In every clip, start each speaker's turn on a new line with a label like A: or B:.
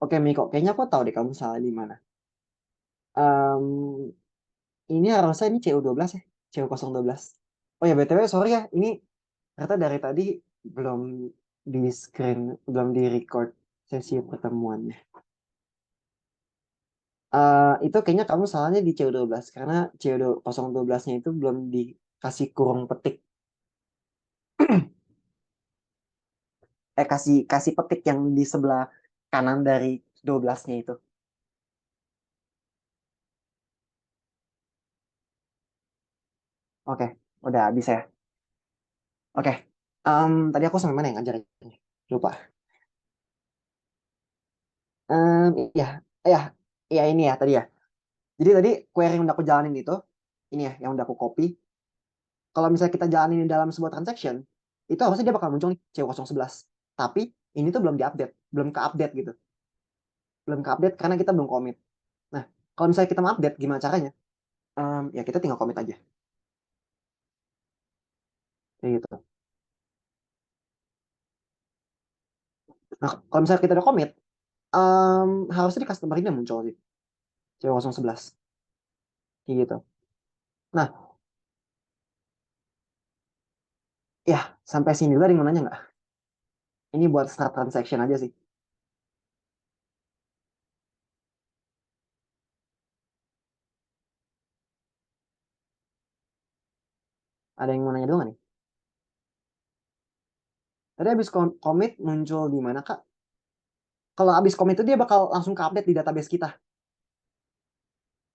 A: Oke Miko, kayaknya aku tahu deh kamu salah di mana. Em, ini harusnya ini CU12 ya, CU012. Oh ya BTW sorry ya, ini ternyata dari tadi belum di screen, belum di record sesi pertemuannya. Itu kayaknya kamu salahnya di CU12 karena CU012-nya itu belum dikasih kurung petik. Kasih kasih petik yang di sebelah kanan dari 12-nya itu. Oke, udah bisa ya. Oke. Tadi aku sampai mana yang ngajarin? Lupa. Iya, ya, iya ini ya tadi ya. Jadi tadi query yang udah aku jalanin itu, ini ya yang udah aku copy. Kalau misalnya kita jalanin di dalam sebuah transaction, itu harusnya dia bakal muncul nih C011. Tapi ini tuh belum diupdate, belum ke-update gitu. Belum ke-update karena kita belum commit. Nah, kalau misalnya kita mau update, gimana caranya? Ya kita tinggal commit aja. Kayak gitu. Nah, kalau misalnya kita udah commit, harusnya di customer ini muncul sih. C011. Kayak gitu. Nah, ya sampai sini dulu ada yang mau nanya nggak? Ini buat start transaction aja sih. Ada yang mau nanya dulu nggak nih? Tadi habis commit muncul di mana Kak? Kalau habis commit itu dia bakal langsung ke update di database kita.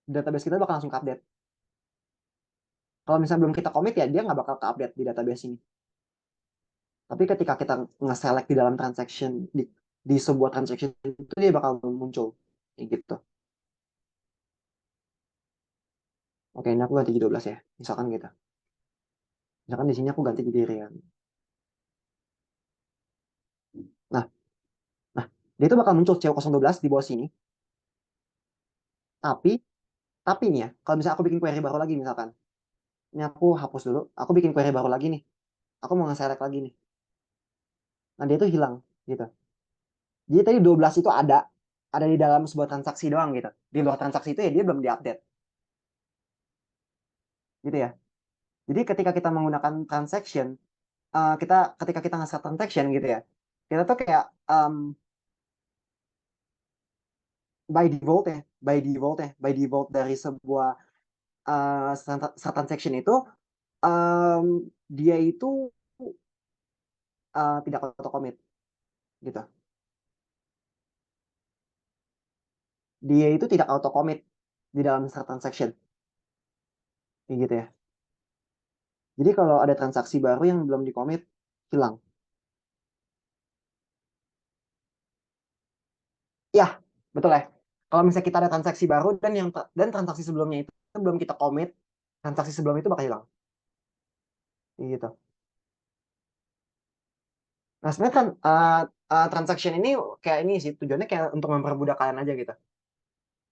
A: Di database kita bakal langsung ke update. Kalau misalnya belum kita commit ya dia nggak bakal ke update di database ini. Tapi ketika kita nge-select di dalam transaction di sebuah transaction itu dia bakal muncul kayak gitu. Oke, ini aku ganti jadi 12 ya. Misalkan gitu. Misalkan di sini aku ganti jadi Rian. Nah, nah, dia itu bakal muncul CO012 di bawah sini. Tapi, tapi nih ya, kalau misalnya aku bikin query baru lagi misalkan. Ini aku hapus dulu. Aku bikin query baru lagi nih. Aku mau nge-select lagi nih. Nah, dia itu hilang gitu. Jadi tadi 12 itu ada di dalam sebuah transaksi doang gitu. Di luar transaksi itu ya dia belum diupdate gitu ya. Jadi ketika kita menggunakan transaction, kita ketika kita nge-set transaction gitu ya, kita tuh kayak by default ya, by default dari sebuah transaction itu um, dia itu tidak auto commit gitu. Dia itu tidak auto commit di dalam transaction gitu ya. Jadi kalau ada transaksi baru yang belum di commit hilang. Ya, betul ya. Kalau misalnya kita ada transaksi baru dan transaksi sebelumnya itu belum kita commit, transaksi sebelum itu bakal hilang. Gitu. Nah, sebenarnya kan transaction ini kayak ini sih tujuannya kayak untuk mempermudah kalian aja gitu.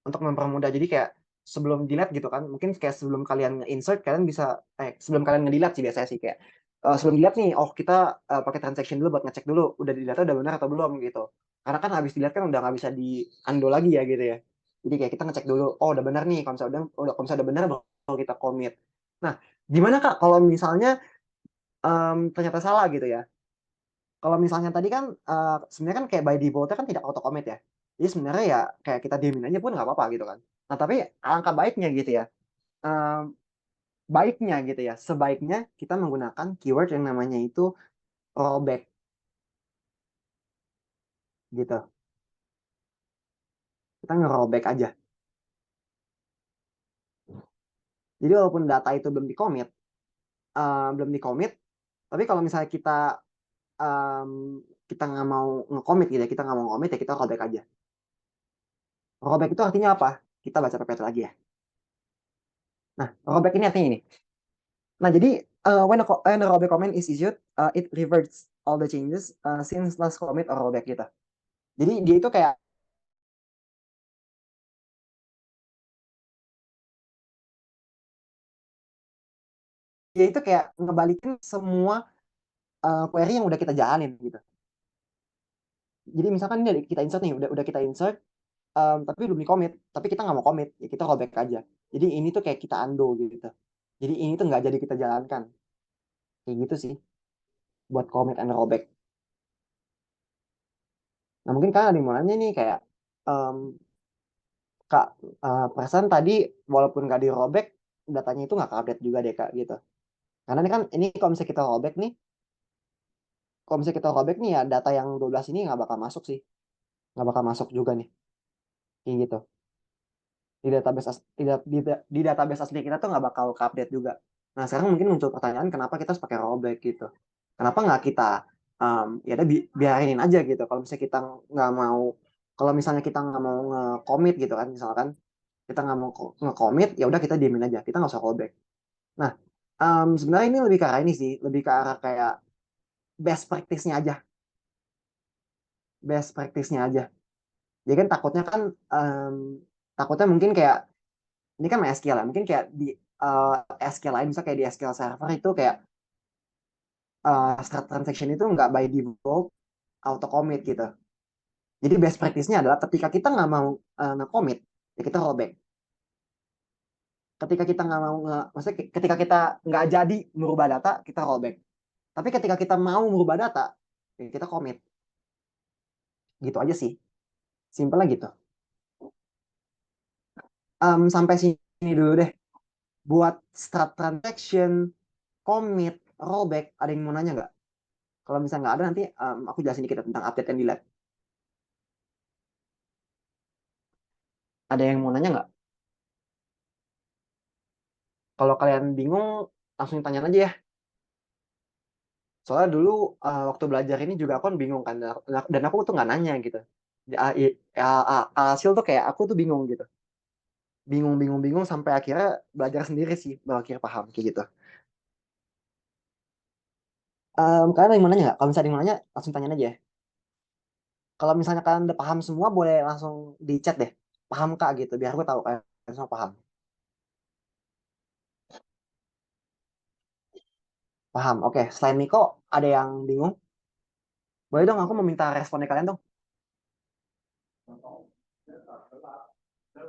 A: Untuk mempermudah jadi kayak sebelum delete gitu kan, mungkin kayak sebelum kalian insert kalian bisa sebelum kalian nge-delete sih biasanya sih kayak sebelum delete nih, oh kita pakai transaction dulu buat ngecek dulu udah di data udah benar atau belum gitu. Karena kan habis dilihat kan udah nggak bisa di undo lagi ya gitu ya. Jadi kayak kita ngecek dulu, oh udah benar nih, kalau misalnya udah benar baru kita commit. Nah, gimana Kak kalau misalnya ternyata salah gitu ya? Kalau misalnya tadi kan sebenarnya kan kayak by default kan tidak auto commit ya. Jadi sebenarnya ya kayak kita diemin aja pun nggak apa-apa gitu kan. Nah tapi alangkah baiknya gitu ya. eh, Baiknya gitu ya. Sebaiknya kita menggunakan keyword yang namanya itu rollback gitu. Kita nge-rollback aja. Jadi walaupun data itu belum di commit, tapi kalau misalnya em, kita nggak mau nge-commit gitu ya, kita nggak mau nge-commit ya kita rollback aja. Rollback itu artinya apa? Kita baca PPT lagi ya. Nah, rollback ini artinya ini. Nah, jadi when a rollback comment is issued, it reverts all the changes since last commit or rollback gitu. Jadi dia itu kayak ngebalikin semua query yang udah kita jalanin gitu. Jadi misalkan ini kita insert nih, udah kita insert, tapi belum di commit, tapi kita nggak mau commit, ya kita rollback aja. Jadi ini tuh kayak kita undo gitu. Jadi ini tuh nggak jadi kita jalankan. Kayak gitu sih, buat commit and rollback. Nah mungkin kan ada yang mau nanya nih kayak, em, Kak, perasaan tadi walaupun nggak di rollback, datanya itu nggak update juga deh Kak gitu. Karena ini kan, ini kalau misalnya kita rollback nih, kalau misalnya kita rollback nih ya data yang 12 ini nggak bakal masuk sih. Nggak bakal masuk juga nih. Kayak gitu. Di database asli kita tuh nggak bakal update juga. Nah sekarang mungkin muncul pertanyaan kenapa kita harus pakai rollback gitu. Kenapa nggak kita ya udah biarin aja gitu. Kalau misalnya kita nggak mau, kalau misalnya kita nggak mau nge-commit gitu kan, misalkan kita nggak mau nge-commit, ya udah kita diemin aja. Kita nggak usah rollback. Nah sebenarnya ini lebih ke arah ini sih, lebih ke arah kayak best practice-nya aja, best practice-nya aja. Jadi kan takutnya mungkin kayak ini kan MySQL ya, mungkin kayak di SQL lain, misalnya kayak di SQL Server itu kayak start transaction itu nggak by default auto commit gitu. Jadi best practice-nya adalah ketika kita nggak mau nge-commit, ya kita rollback. Ketika kita nggak mau maksudnya ketika kita nggak jadi merubah data, kita rollback. Tapi ketika kita mau merubah data, ya kita commit. Gitu aja sih. Simpelnya gitu. Sampai sini dulu deh. Buat start transaction, commit, rollback, ada yang mau nanya nggak? Kalau misalnya nggak ada nanti aku jelasin dikit tentang update dan delete. Ada yang mau nanya nggak? Kalau kalian bingung, langsung tanya aja ya. Soalnya dulu waktu belajar ini juga aku kan bingung kan, dan aku tuh nggak nanya gitu. Hasil tuh kayak aku tuh bingung gitu. Bingung, bingung, bingung sampai akhirnya belajar sendiri sih, baru akhirnya paham kayak gitu. Kalian ada yang mau nanya nggak? Kalau misalnya ada yang mau nanya, langsung tanya aja ya. Kalau misalnya kalian udah paham semua, boleh langsung di chat deh. Paham Kak gitu, biar aku tahu kalian semua paham. Paham, oke. Selain Miko, ada yang bingung? Boleh dong, aku mau minta responnya kalian dong.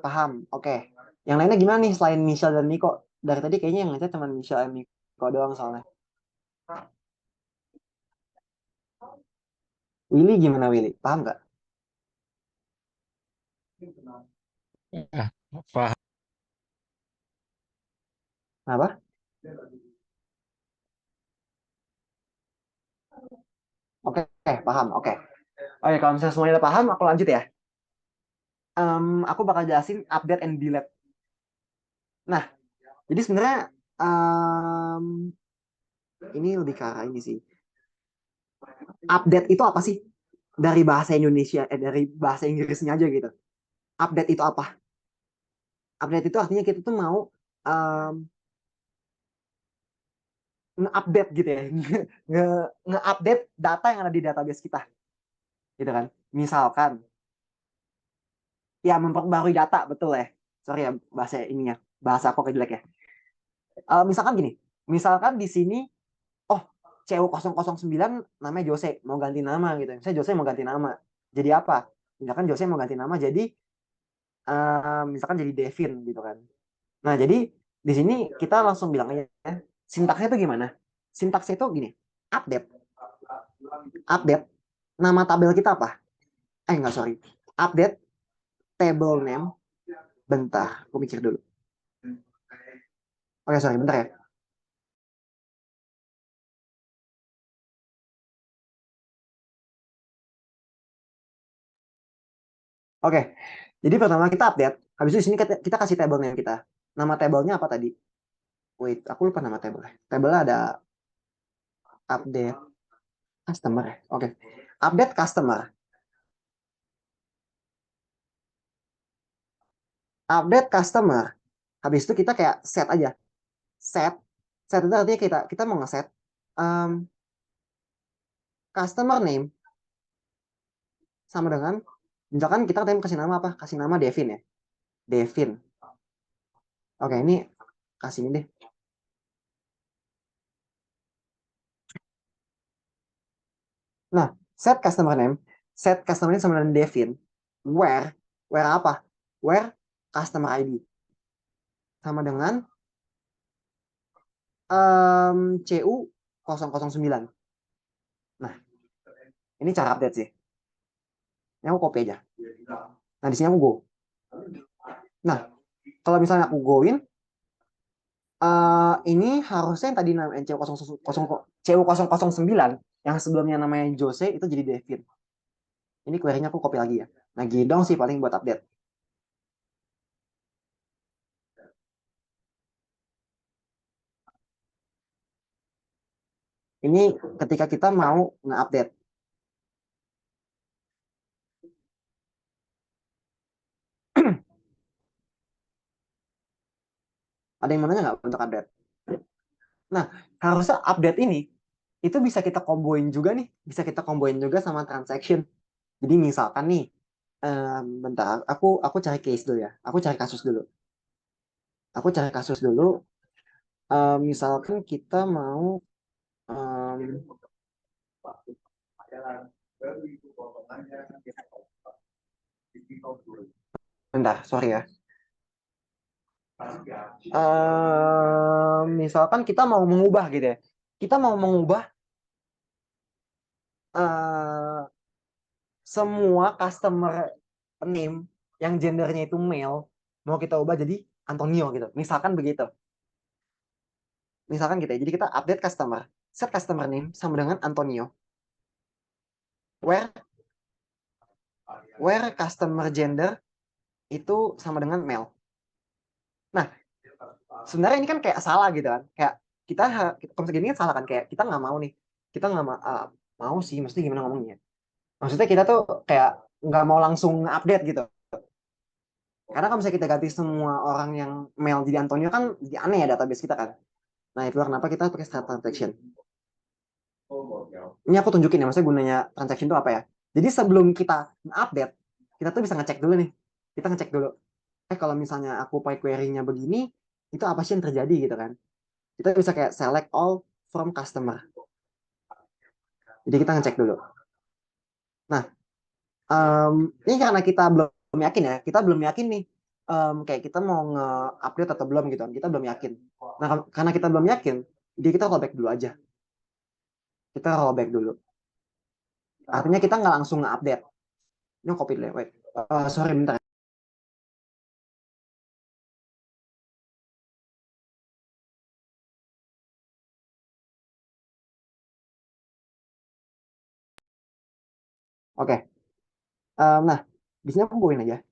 A: Paham, oke. Yang lainnya gimana nih selain Michelle dan Miko? Dari tadi kayaknya yang ngechat cuma Michelle dan Miko doang soalnya. Willy gimana Willy? Paham nggak?
B: Ah, paham.
A: Apa? Oke, paham, oke. Oke, kalau misalnya semuanya udah paham, aku lanjut ya. Aku bakal jelasin update and delete. Nah, jadi sebenarnya em, ini lebih ke arah ini sih. Update itu apa sih? Dari bahasa Indonesia, dari bahasa Inggrisnya aja gitu. Update itu apa? Update itu artinya kita tuh mau em, nge-update gitu ya, nge nge-update data yang ada di database kita, gitu kan? Misalkan, ya memperbarui data, betul ya. Sorry ya bahasa ininya, bahasa aku kejelek ya. Misalkan gini, misalkan di sini, oh CU009 namanya Jose, mau ganti nama gitu. Misalnya Jose mau ganti nama, jadi apa? Misalkan Jose mau ganti nama jadi, misalkan jadi Devin gitu kan. Nah jadi di sini kita langsung bilang aja, sintaksnya itu gimana? Sintaksnya itu gini, update, update nama tabel kita apa? Enggak, sorry. Update table name. Bentar, aku mikir dulu. Oke, sorry, bentar ya. Oke, jadi pertama kita update. Habis itu di sini kita kasih table name kita. Nama tabelnya apa tadi? Wait, aku lupa nama table. Table ada update customer ya. Oke, update customer. Update customer. Habis itu kita kayak set aja. Set. Set itu artinya kita mau ngeset um, customer name sama dengan, misalkan kita tadi kasih nama apa? Kasih nama Devin ya. Devin. Oke, ini kasih ini deh. Nah, set customer name. set customer name sama dengan Devin, where apa? Where customer ID sama dengan CU 009. Nah, ini cara update sih. Ini aku copy aja. Nah, di sini aku go. Nah, kalau misalnya aku goin, ini harusnya yang tadi namanya CU009 yang sebelumnya namanya Jose itu jadi Devin. Ini query-nya aku copy lagi ya. Nah, gini dong sih paling buat update. Ini ketika kita mau nge-update. Ada yang mau nanya nggak untuk update? Nah, harusnya update ini itu bisa kita komboin juga nih, bisa kita komboin juga sama transaction. Jadi misalkan nih, bentar, aku cari case dulu ya. Aku cari kasus dulu. Aku cari kasus dulu. Misalkan kita mau, bentar, sorry ya. Misalkan kita mau mengubah gitu ya. Kita mau mengubah eh, semua customer name yang gendernya itu male mau kita ubah jadi Antonio gitu. Misalkan begitu. Misalkan gitu ya. Jadi kita update customer, set customer name sama dengan Antonio. Where customer gender itu sama dengan male. Nah, sebenarnya ini kan kayak salah gitu kan. Kayak kita kalau segini kan salah kan, kayak kita nggak mau nih. Kita nggak mau sih, maksudnya gimana ngomongnya? Maksudnya kita tuh kayak nggak mau langsung update gitu. Karena kalau misalnya kita ganti semua orang yang male jadi Antonio kan jadi aneh ya database kita kan. Nah, itulah kenapa kita pakai start transaction. Ini aku tunjukin ya, maksudnya gunanya transaction itu apa ya. Jadi sebelum kita update, kita tuh bisa ngecek dulu nih. Kita ngecek dulu. Kalau misalnya aku pakai query-nya begini, itu apa sih yang terjadi gitu kan. Kita bisa kayak select all from customer. Jadi kita ngecek dulu. Nah, ini karena kita belum yakin ya, kita belum yakin nih, kayak kita mau nge-update atau belum gitu kan, kita belum yakin. Nah, karena kita belum yakin, jadi kita rollback dulu aja. Kita rollback dulu. Artinya kita nggak langsung nge-update. Ini copy dulu ya, wait. Sorry, bentar. Oke. Nah, di sini aku bawain aja.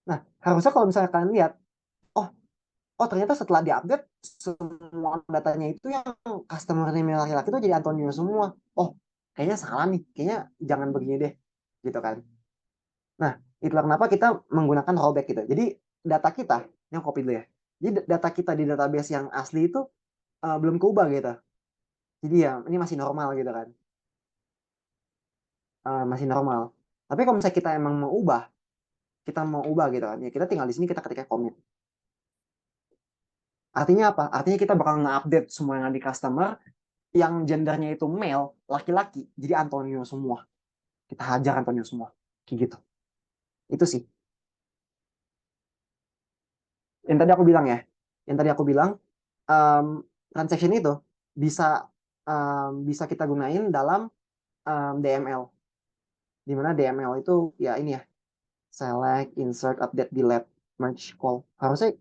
A: Nah, harusnya kalau misalnya kalian lihat, oh, ternyata setelah diupdate, semua datanya itu yang customer name laki-laki itu jadi Antonio semua. Oh, kayaknya salah nih. Kayaknya jangan begini deh. Gitu kan. Nah, itulah kenapa kita menggunakan rollback gitu. Jadi data kita, yang copy dulu ya. Jadi data kita di database yang asli itu belum keubah gitu. Jadi ya ini masih normal gitu kan. Masih normal. Tapi kalau misalnya kita emang mau ubah, kita mau ubah gitu kan. Ya kita tinggal di sini kita ketika commit. Artinya apa? Artinya kita bakal nge-update semua yang ada di customer yang gendernya itu male, laki-laki, jadi Antonio semua. Kita hajar Antonio semua. Kayak gitu. Itu sih. Yang tadi aku bilang ya. Yang tadi aku bilang um, transaction itu bisa bisa kita gunain dalam DML. Di mana DML itu ya ini ya, select, insert, update, delete, merge, call. Harusnya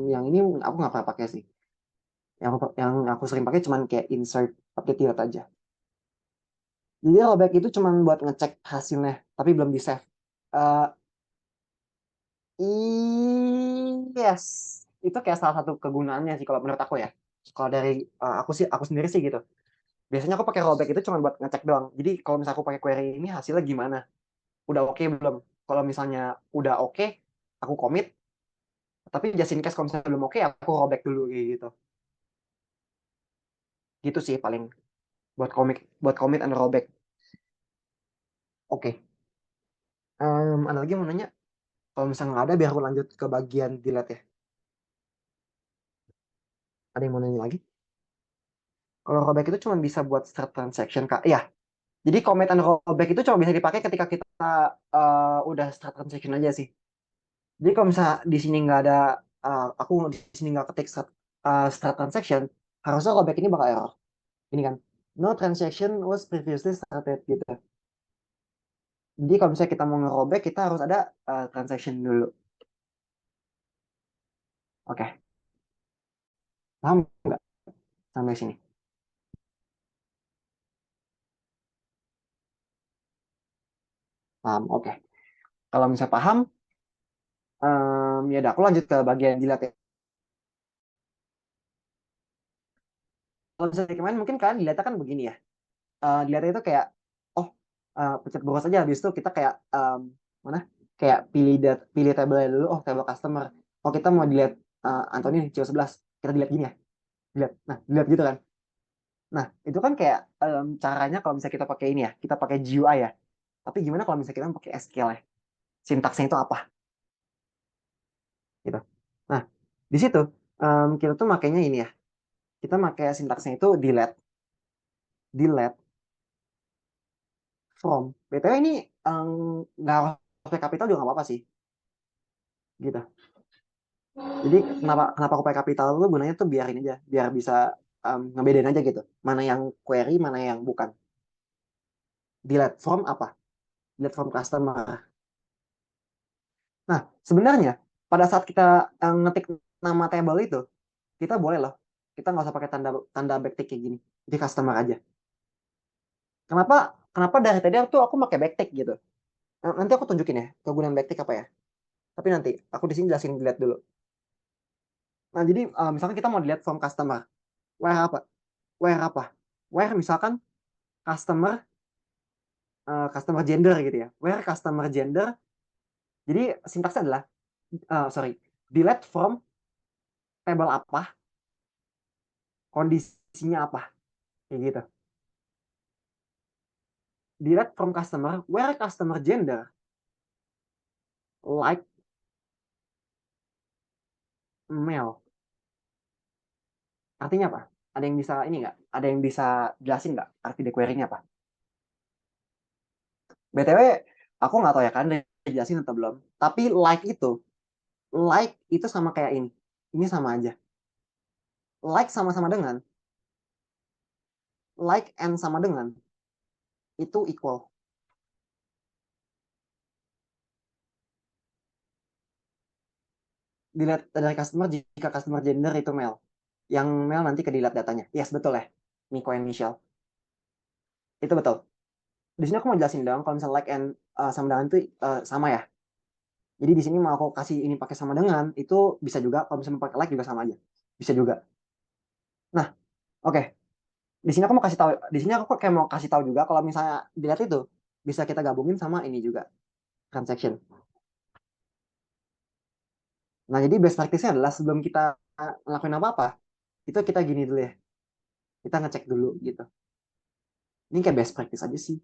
A: yang ini aku nggak pernah pakai sih. Yang aku sering pakai cuman kayak insert, update, delete aja. Jadi rollback itu cuman buat ngecek hasilnya, tapi belum di save. Uh, yes, itu kayak salah satu kegunaannya sih kalau menurut aku ya. Kalau dari aku sendiri sih gitu. Biasanya aku pakai rollback itu cuma buat ngecek doang. Jadi kalau misalnya aku pakai query ini hasilnya gimana? Udah oke belum? Kalau misalnya udah oke, aku commit. Tapi just in case kalau misalnya belum oke, aku rollback dulu kayak gitu. Gitu sih paling buat commit and rollback. Oke. Ada lagi yang mau nanya? Kalau misalnya nggak ada, biar aku lanjut ke bagian delete ya. Ada yang mau nanya lagi? Kalau rollback itu cuma bisa buat start transaction, Kak. Ya, Jadi commit and rollback itu cuma bisa dipakai ketika kita udah start transaction aja sih. Jadi kalau misalnya di sini nggak ada, aku di sini nggak ketik start transaction, harusnya rollback ini bakal error. Ini kan, no transaction was previously started gitu. Jadi kalau misalnya kita mau nge-rollback, kita harus ada transaction dulu. Oke, paham nggak sampai sini? Paham, oke. Kalau misalnya paham, ya udah aku lanjut ke bagian jilat ya. Kalau misalnya kemarin mungkin kalian dilihatnya kan begini ya. Dilihatnya itu kayak, oh, pencet browse aja, habis itu kita kayak, mana? Kayak pilih table dulu, oh table customer. Oh kita mau dilihat Anthony CO11, kita dilihat gini ya, dilihat. Nah, dilihat gitu kan. Nah, itu kan kayak caranya kalau misalnya kita pakai ini ya, kita pakai GUI ya. Tapi gimana kalau misalnya kita pakai SQL ya? Sintaksnya itu apa? Gitu. Nah, di situ kita tuh makainya ini ya. Kita pakai sintaksnya itu delete from. BTW ini nggak harus pakai kapital juga nggak apa-apa sih. Gitu. Jadi kenapa aku pakai kapital itu gunanya tuh biar ini aja, biar bisa ngebedain aja gitu. Mana yang query, mana yang bukan. Delete from apa? Delete from customer. Nah, sebenarnya pada saat kita ngetik nama table itu, kita boleh loh. Kita nggak usah pakai tanda tanda backtick kayak gini di customer aja. Kenapa? Kenapa dari tadi aku pakai backtick gitu? Nanti aku tunjukin ya kegunaan backtick apa ya. Tapi nanti aku di sini jelasin delete dulu. Nah, jadi misalkan kita mau delete from customer, where apa? Where apa? Where misalkan customer customer gender gitu ya. Where customer gender. Jadi sintaksnya adalah sorry, delete from table apa, kondisinya apa, kayak gitu. Delete from customer where customer gender like male. Artinya apa? Ada yang bisa ini nggak? Ada yang bisa jelasin nggak arti the query-nya apa? BTW, aku nggak tahu ya kan udah jelasin atau belum. Tapi like itu sama kayak ini. Ini sama aja. Like sama-sama dengan, like and sama dengan, itu equal. Dilihat dari customer jika customer gender itu male. Yang male nanti ke dilihat datanya. Yes, betul ya. Nico and Michelle. Itu betul. Di sini aku mau jelasin dong kalau misalnya like and sama dengan itu sama ya. Jadi di sini mau aku kasih ini pakai sama dengan, itu bisa juga kalau misalnya pakai like juga sama aja. Bisa juga. Nah, oke. Okay. Di sini aku mau kasih tahu, di sini aku kayak mau kasih tahu juga kalau misalnya dilihat itu bisa kita gabungin sama ini juga, transaction. Nah, jadi best practice-nya adalah sebelum kita ngelakuin apa-apa, itu kita gini dulu ya. Kita ngecek dulu gitu. Ini kayak best practice aja sih.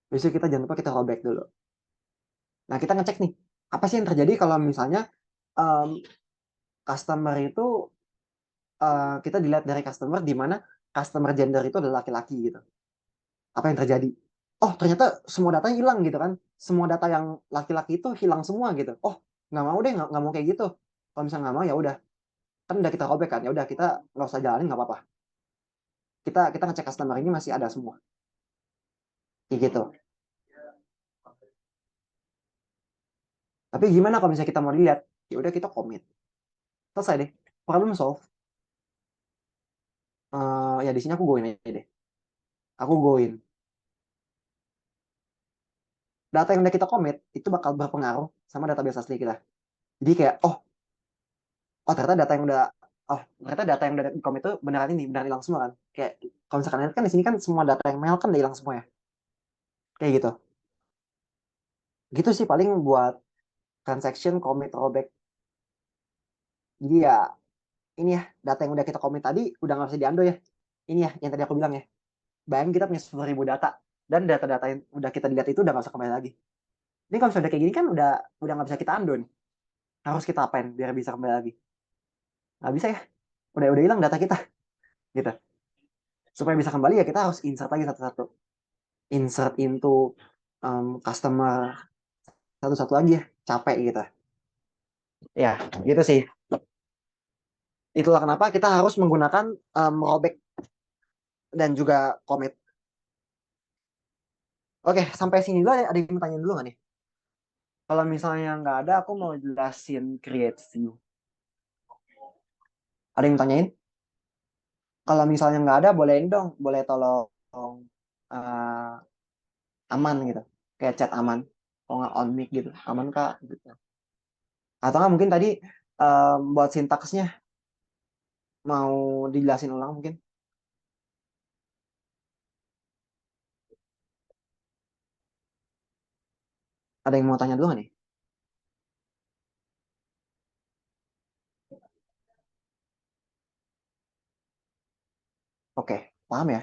A: Besok kita jangan lupa kita rollback dulu. Nah, kita ngecek nih, apa sih yang terjadi kalau misalnya um, customer itu kita dilihat dari customer di mana customer gender itu adalah laki-laki gitu. Apa yang terjadi? Oh, ternyata semua datanya hilang gitu kan. Semua data yang laki-laki itu hilang semua gitu. Oh, nggak mau deh, nggak mau kayak gitu. Kalau misalnya nggak mau ya udah, kan udah kita robek kan. Ya udah kita nggak usah jalanin nggak apa-apa. Kita ngecek customer ini masih ada semua. Kayak gitu. Tapi gimana kalau misalnya kita mau dilihat? Ya udah kita commit. Selesai deh. Problem solve. Ya di sini aku goin aja deh. Aku goin. Data yang udah kita commit itu bakal berpengaruh sama database asli kita. Jadi kayak ternyata data yang udah ternyata data yang udah di commit itu beneran ini beneran hilang semua kan. Kayak kalau misalkan lihat kan di sini kan semua data yang mail kan udah hilang semua ya. Kayak gitu. Gitu sih paling buat transaction commit rollback. Jadi ya ini ya data yang udah kita commit tadi udah nggak bisa diundo ya. Ini ya yang tadi aku bilang ya. Bayangin kita punya 10.000 data dan data-data yang udah kita lihat itu udah nggak bisa kembali lagi. Ini kalau sudah kayak gini kan udah nggak bisa kita undo nih. Harus kita apain biar bisa kembali lagi? Nggak bisa ya. Udah hilang data kita gitu. Supaya bisa kembali ya kita harus insert lagi satu-satu. insert into customer satu-satu lagi ya, capek gitu. Ya, gitu sih. Itulah kenapa kita harus menggunakan rollback dan juga commit. Oke, sampai sini dulu ada yang mau tanya dulu nggak nih? Kalau misalnya nggak ada, aku mau jelasin create view. Ada yang mau tanyain? Kalau misalnya nggak ada, bolehin dong. Boleh tolong uh, aman gitu. Kayak chat aman. Kalau nggak on mic gitu. Aman kak? Gitu. Atau nggak mungkin tadi buat sintaksnya mau dijelasin ulang mungkin? Ada yang mau tanya dulu nggak nih? Oke, paham ya?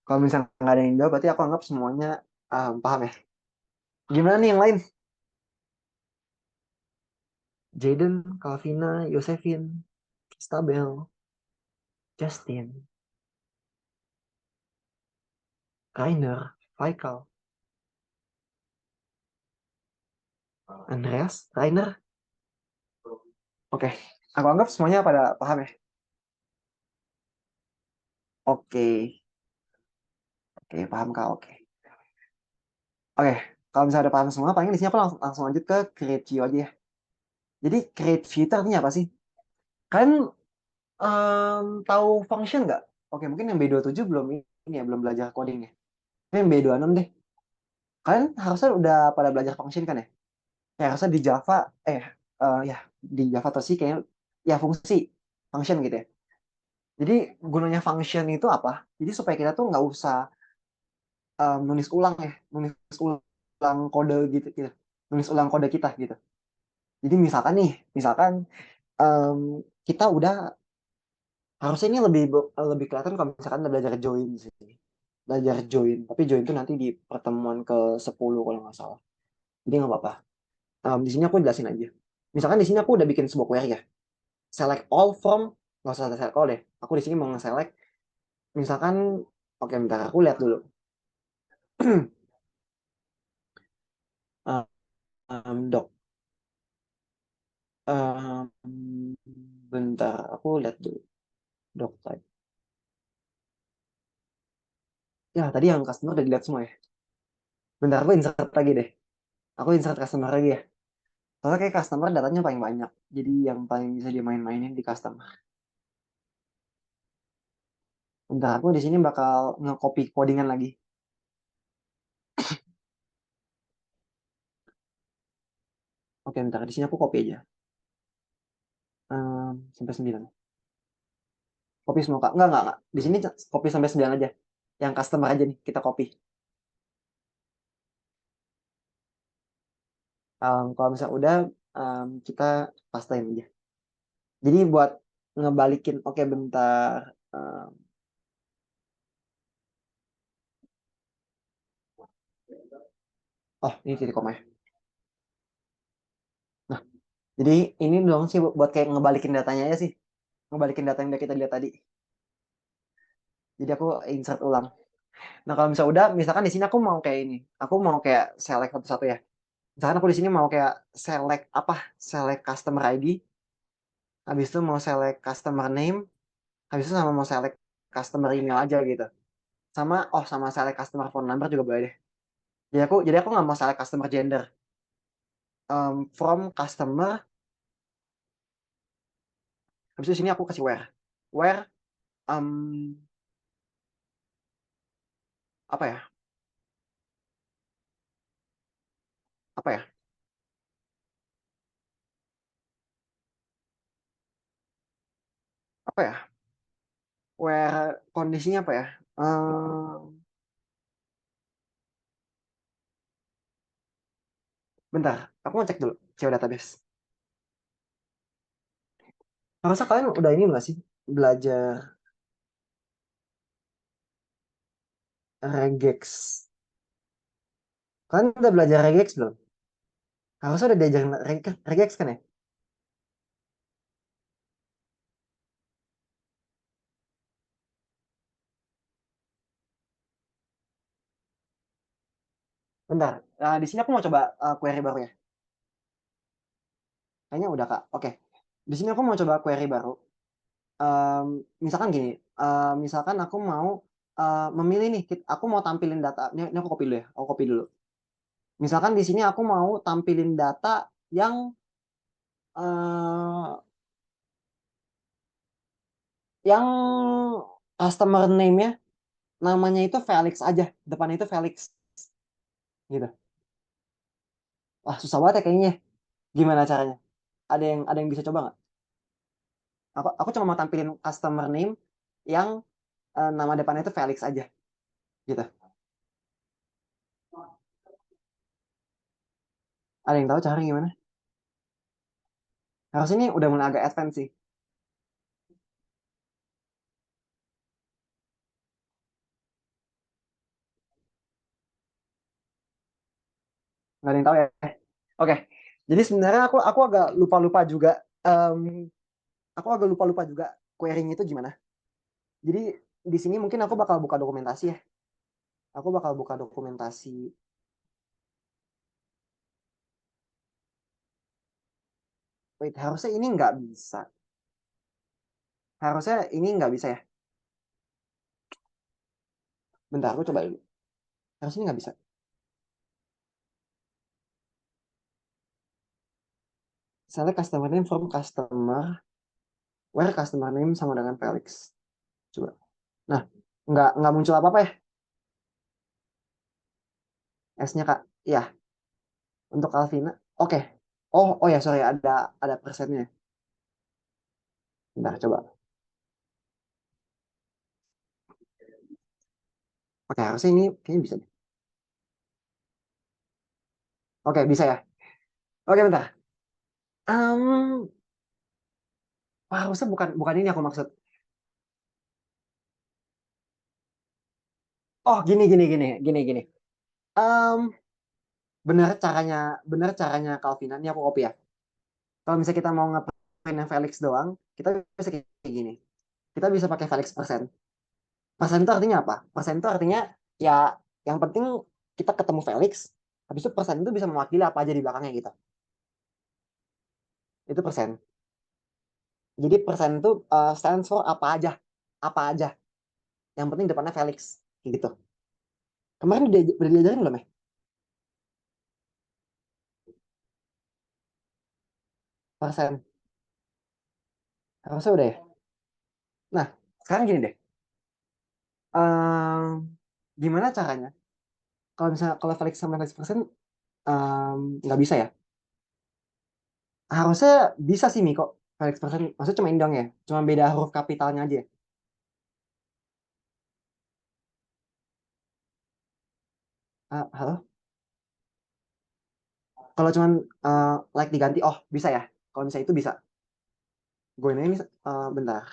A: Kalau misalnya nggak ada yang jawab, berarti aku anggap semuanya paham ya. Gimana nih yang lain? Jaden, Calvina, Yosefin, Stabel, Justin, Rainer, Faikal, Andreas, Rainer. Oke, aku anggap semuanya pada paham ya. Oke, oke, paham kak. Oke, oke. Kalau misalnya udah paham semua, paling di sini aku langsung lanjut ke create view aja ya. Jadi create view itu artinya apa sih? Kalian tahu function nggak? Oke, mungkin yang B27 belum ini ya, belum belajar coding ya. Tapi yang B26 deh. Kalian harusnya udah pada belajar function kan ya? Ya harusnya di Java, eh ya di Java terus sih kayaknya ya fungsi, function gitu ya. Jadi gunanya function itu apa? Jadi supaya kita tuh nggak usah nulis ulang ya, nulis ulang kode gitu. Nulis ulang kode kita gitu. Jadi misalkan nih, misalkan em, kita udah harusnya ini lebih kelihatan kalau misalkan udah belajar join di sini. Belajar join, tapi join itu nanti di pertemuan ke 10 kalau nggak salah. Jadi nggak apa-apa. Di sini aku jelasin aja. Misalkan di sini aku udah bikin sebuah query ya. Select all from, nggak usah select all deh. Aku di sini mau nge-select, misalkan, oke bentar aku lihat dulu. Doc. Bentar, aku lihat dulu. Doc type. Ya, tadi yang customer udah dilihat semua ya. Bentar, aku insert lagi deh. Aku insert customer lagi ya. Soalnya kayak customer datanya paling banyak. Jadi yang paling bisa dimain-mainin di customer. Bentar, aku di sini bakal nge-copy codingan lagi. Oke, bentar. Di sini aku copy aja. Sampai 9. Copy semua, Kak. Enggak. Di sini copy sampai 9 aja. Yang customer aja nih, kita copy. Kalau misalnya udah, kita pastain aja. Jadi buat ngebalikin, oke bentar. Um, oh, ini titik koma ya. Nah, jadi ini doang sih buat kayak ngebalikin datanya aja sih. Ngebalikin data yang udah kita lihat tadi. Jadi aku insert ulang. Nah, kalau misalnya udah, misalkan di sini aku mau kayak ini. Aku mau kayak select satu-satu ya. Misalkan aku di sini mau kayak select apa? Select customer ID. Habis itu mau select customer name. Habis itu sama mau select customer email aja gitu. Sama select customer phone number juga boleh deh. Jadi aku nggak mau select customer gender. From customer. Habis itu sini aku kasih where um, apa ya? Apa ya? Apa ya? Where kondisinya apa ya? Bentar, aku mau cek dulu Geo database. Harusnya kalian udah ini nggak sih belajar regex? Kalian udah belajar regex belum? Harusnya udah diajarin regex kan ya? Bentar. Di sini aku mau coba query baru ya. Kayaknya udah Kak. Oke. Di sini aku mau coba query baru. Misalkan gini, misalkan aku mau memilih nih, aku mau tampilin data. Ini aku copy dulu ya. Aku copy dulu. Misalkan di sini aku mau tampilin data yang eh, yang customer name-nya namanya itu Felix aja, depannya itu Felix gitu. Wah, susah banget ya kayaknya. Gimana caranya? Ada yang bisa coba nggak? Aku cuma mau tampilin customer name yang nama depannya itu Felix aja gitu. Ada yang tahu cara gimana? Harus ini udah mulai agak advance sih. Nggak ada yang tahu ya. Oke. Jadi sebenarnya aku agak lupa-lupa juga. Em, aku agak lupa-lupa juga querying itu gimana. Jadi di sini mungkin aku bakal buka dokumentasi ya. Aku bakal buka dokumentasi. Wait, harusnya ini nggak bisa. Harusnya ini nggak bisa ya. Bentar, aku coba dulu. Harusnya ini nggak bisa. Select customer name from customer. Where customer name sama dengan Felix. Coba. Nah, nggak muncul apa-apa ya. S-nya Kak. Iya, untuk Alvina. Oke. Oh ya, sorry, ada persennya. Bentar, coba. Oke, harusnya ini kayaknya bisa deh. Oke, bisa ya. Oke, bentar. Um, harusnya bukan bukan ini aku maksud. Oh, gini. Um, benar caranya Calvina. Ini aku copy ya. Kalau misalnya kita mau ngeprint Felix doang, kita bisa kayak gini. Kita bisa pakai Felix persen. Persen itu artinya apa? Persen itu artinya ya yang penting kita ketemu Felix, habis itu persen itu bisa mewakili apa aja di belakangnya gitu. Itu persen. Jadi persen itu stands for apa aja. Apa aja. Yang penting depannya Felix. Kayak gitu. Kemarin udah diajarin belum ya? Persen. Harusnya udah ya. Nah, sekarang gini deh. Ehm, gimana caranya? Kalau misalnya kalau Felix sama Felix persen nggak bisa ya? Harusnya bisa sih Miko. Felix persen. Maksudnya cuma indong ya. Cuma beda huruf kapitalnya aja. Halo? Kalau cuman like diganti, oh bisa ya. Kalau misalnya itu bisa. Gue ini bentar.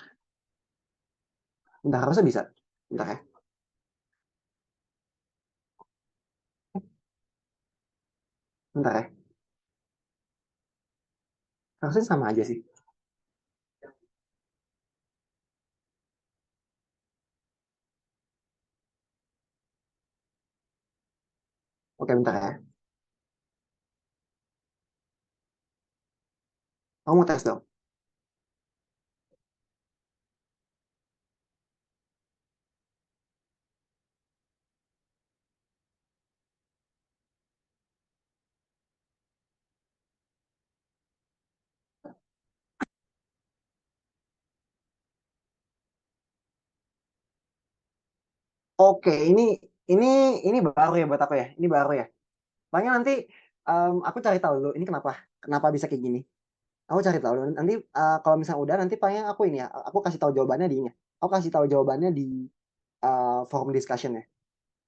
A: Bentar, harusnya bisa. Bentar ya. Bentar ya. Harusnya sama aja sih. Oke, bentar ya. Kamu mau tes dong? Oke, ini ini baru ya buat aku ya. Ini baru ya. Makanya nanti aku cari tahu dulu ini kenapa kenapa bisa kayak gini. Aku cari tahu dulu. Nanti kalau misalnya udah nanti paling aku ini ya. Aku kasih tahu jawabannya di ini, ya. Aku kasih tahu jawabannya di forum discussion ya.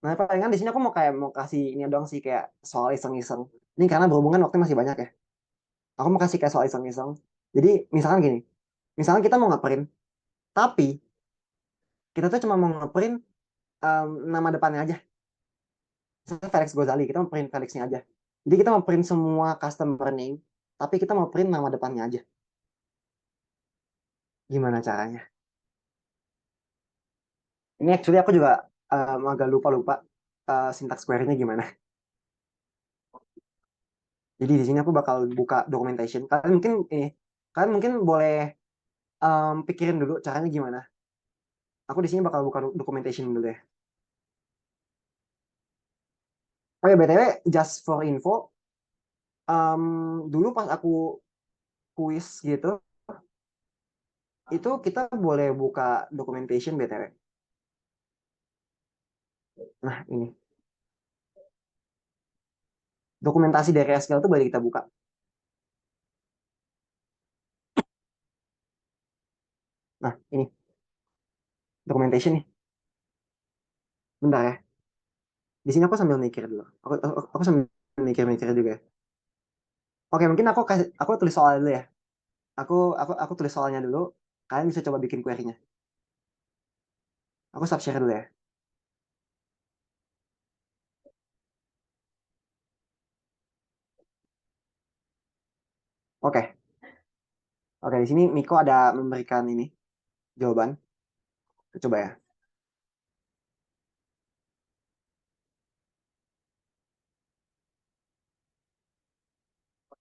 A: Nah, palingan di sini aku mau kasih ini doang sih kayak soal iseng-iseng. Ini karena berhubungan waktu masih banyak ya. Aku mau kasih kayak soal iseng-iseng. Jadi misalkan gini, misalkan kita mau ngeprint, tapi kita tuh cuma mau ngeprint nama depannya aja. Misalnya Felix Gozali, kita mau print Felixnya aja. Jadi kita mau print semua customer name, tapi kita mau print nama depannya aja. Gimana caranya? Ini actually aku juga agak lupa-lupa syntax query-nya gimana. Jadi di sini aku bakal buka documentation. Kalian mungkin boleh pikirin dulu caranya gimana. Aku di sini bakal buka documentation dulu ya. Oh ya BTW, just for info, dulu pas aku kuis gitu, itu kita boleh buka documentation BTW. Nah ini, dokumentasi dari SQL itu boleh kita buka. Nah ini, documentation nih. Bentar ya. Di sini aku sambil mikir dulu. Aku sambil mikir-mikir juga ya. Oke, mungkin aku tulis soal dulu ya. Aku tulis soalnya dulu. Kalian bisa coba bikin query-nya. Aku share dulu ya. Oke. Oke, di sini Miko ada memberikan ini jawaban. Coba ya.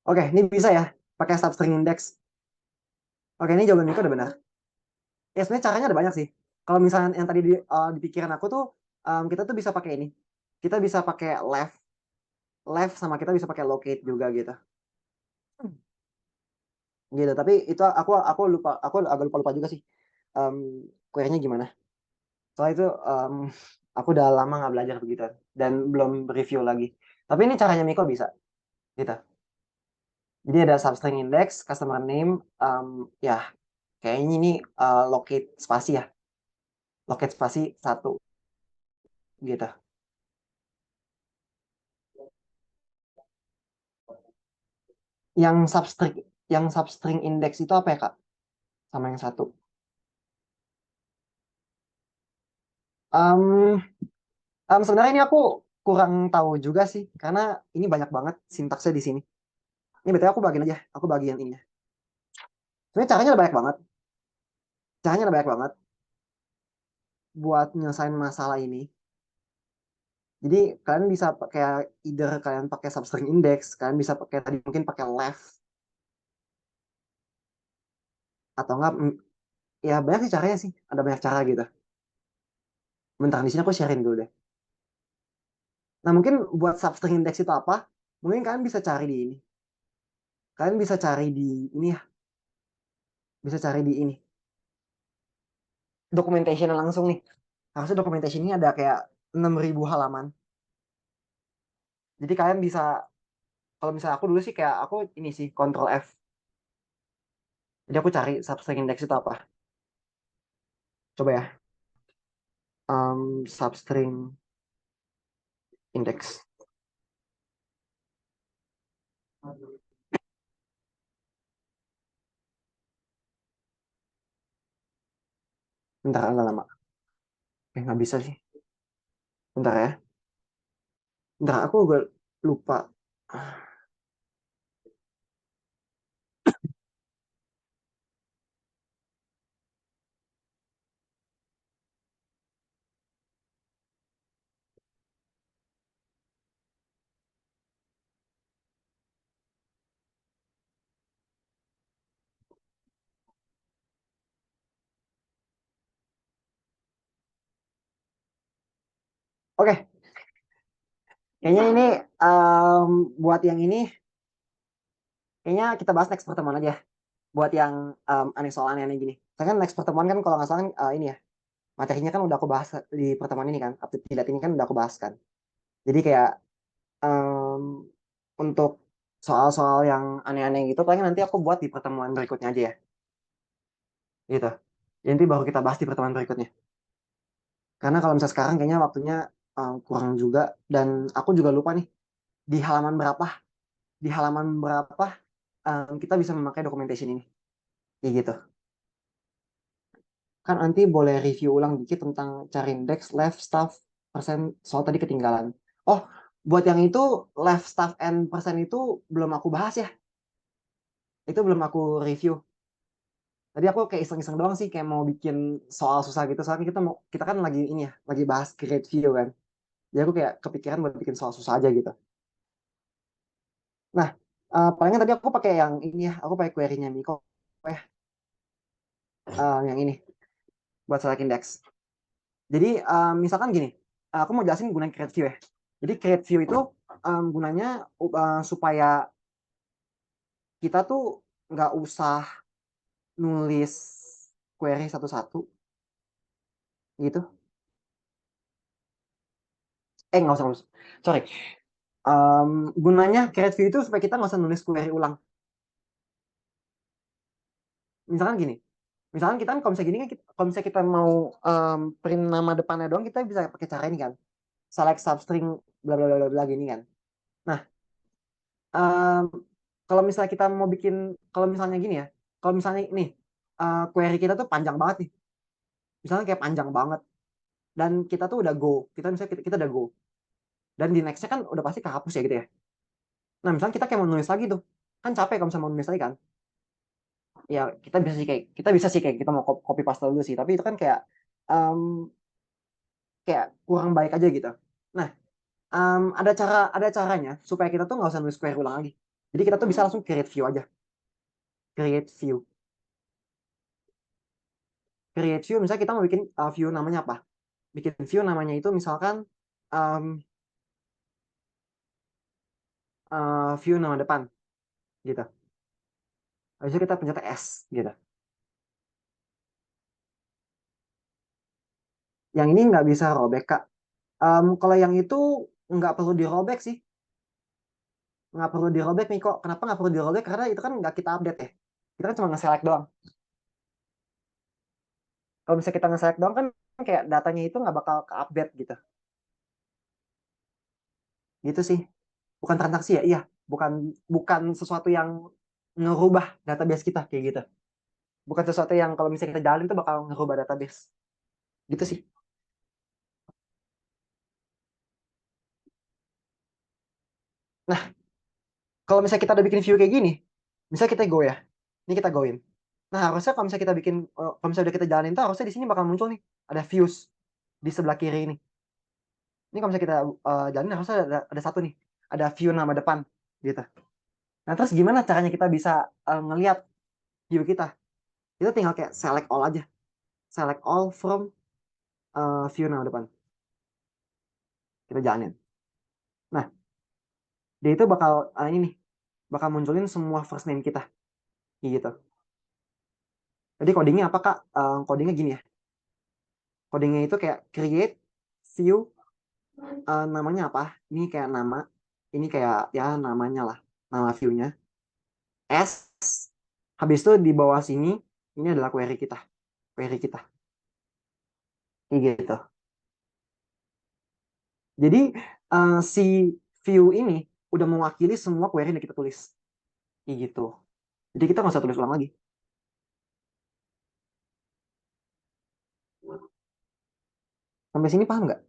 A: Oke, ini bisa ya. Pakai substring index. Oke, ini jawaban Miko udah benar. Ya sebenarnya caranya ada banyak sih. Kalau misalnya yang tadi di pikiran aku tuh, kita tuh bisa pakai ini. Kita bisa pakai left, left sama kita bisa pakai locate juga gitu. Gitu. Tapi itu aku lupa, aku agak lupa juga sih. Um, query-nya gimana? Soalnya itu aku udah lama nggak belajar begitu dan belum review lagi. Tapi ini caranya Miko bisa, gitu. Jadi ada substring index, customer name, ya kayaknya ini locate spasi ya, locate spasi satu, gitu. Yang substring index itu apa ya Kak? Sama yang satu. Um, Sebenarnya ini aku kurang tahu juga sih, karena ini banyak banget sintaksnya di sini. Ini betul aku bagiin aja, aku bagian ini. Sebenarnya caranya ada banyak banget, caranya ada banyak banget buat nyelesain masalah ini. Jadi kalian bisa pakai either kalian pakai substring index, kalian bisa pakai tadi mungkin pakai left atau enggak ya banyak sih caranya sih, ada banyak cara gitu. Bentar di sini aku sharing dulu deh. Nah, mungkin buat substring index itu apa? Mungkin kalian bisa cari di ini. Kalian bisa cari di ini ya, bisa cari di ini. Documentation langsung nih. Harusnya documentation ini ada kayak 6.000 halaman. Jadi kalian bisa kalau misalnya aku dulu sih kayak aku ini sih Control F. Jadi aku cari substring index itu apa? Coba ya. Substring index. Bentar agak lama. Nggak bisa sih. Bentar ya. Bentar aku juga lupa. Oke, kayaknya ini buat yang ini kayaknya kita bahas next pertemuan aja. Buat yang aneh soal aneh-aneh gini. Saya kan next pertemuan kan kalau nggak salah kan, ini ya materinya kan udah aku bahas di pertemuan ini kan. Update dilihat ini kan udah aku bahas kan. Jadi kayak em, untuk soal-soal yang aneh-aneh gitu paling nanti aku buat di pertemuan berikutnya aja ya. Gitu. Jadi nanti baru kita bahas di pertemuan berikutnya. Karena kalau misalnya sekarang kayaknya waktunya kurang juga dan aku juga lupa nih di halaman berapa kita bisa memakai documentation ini. Kayak gitu. Kan nanti boleh review ulang dikit tentang cari index, left, staff, persen, soal tadi ketinggalan. Oh, buat yang itu left, staff, and persen itu belum aku bahas ya. Itu belum aku review. Tadi aku kayak iseng-iseng doang sih kayak mau bikin soal susah gitu. Soalnya kita kan lagi ini ya, lagi bahas create view kan. Jadi aku kayak kepikiran buat bikin soal susah aja gitu. Nah, Palingan tadi aku pakai yang ini ya, aku pakai query-nya Miko ya, yang ini buat select index. Jadi misalkan gini, aku mau jelasin gunanya create view ya. Jadi create view itu gunanya supaya kita tuh nggak usah nulis query satu-satu gitu. Nggak usah, sorry. Gunanya create view itu supaya kita nggak usah nulis query ulang. Misalkan gini, misalkan kita kan kalau misalnya gini kan, kalau misalnya kita mau print nama depannya doang, kita bisa pakai cara ini kan, select substring bla bla bla bla gini kan. Nah, um, kalau misalnya kita mau bikin, kalau misalnya gini ya, kalau misalnya nih query kita tuh panjang banget nih, misalnya kayak panjang banget, dan kita tuh udah go, kita misalnya kita udah go, dan di nextnya kan udah pasti kehapus ya gitu ya. Nah, misalnya kita kayak mau nulis lagi tuh, kan capek kalau misalnya mau nulis lagi kan. Ya kita bisa sih kayak kita mau copy paste dulu sih, tapi itu kan um, kayak kurang baik aja gitu. Nah, ada caranya supaya kita tuh nggak usah nulis query ulang lagi. Jadi kita tuh bisa langsung create view aja. Create view. Create view, misalnya kita mau bikin view namanya apa? Bikin view namanya itu misalkan um, view nama depan gitu. Habis itu kita pencet S gitu. Yang ini nggak bisa robek Kak. Kalau yang itu nggak perlu dirobek sih. Nggak perlu dirobek nih kok. Kenapa nggak perlu dirobek? Karena itu kan nggak kita update ya. Kita kan cuma nge-select doang. Kalau misalnya kita nge-select doang kan kayak datanya itu nggak bakal ke-update gitu. Gitu sih. Bukan transaksi ya? Iya. Bukan bukan sesuatu yang ngerubah database kita kayak gitu. Bukan sesuatu yang kalau misalnya kita jalin itu bakal ngerubah database. Gitu sih. Nah, kalau misalnya kita udah bikin view kayak gini, misalnya kita go ya. Ini kita goin. Nah, harusnya kalau misalnya kita bikin, kalau misalnya udah kita jalanin tuh harusnya di sini bakal muncul nih. Ada views di sebelah kiri ini. Ini kalau misalnya kita jalanin harusnya ada satu nih. Ada view nama depan gitu. Nah, terus gimana caranya kita bisa ngelihat view kita? Kita tinggal kayak select all aja. Select all from view nama depan. Kita jalanin. Nah, dia itu bakal ini nih, bakal munculin semua first name kita. Gitu. Jadi codingnya apa Kak? Codingnya gini ya. Codingnya itu kayak create view, namanya apa? Ini kayak nama. Ini kayak ya namanya lah. Nama view-nya. S. Habis itu di bawah sini, ini adalah query kita. Query kita. Kayak gitu. Jadi si view ini udah mewakili semua query yang kita tulis. Kayak gitu. Jadi kita nggak usah tulis ulang lagi. Sampai sini paham nggak?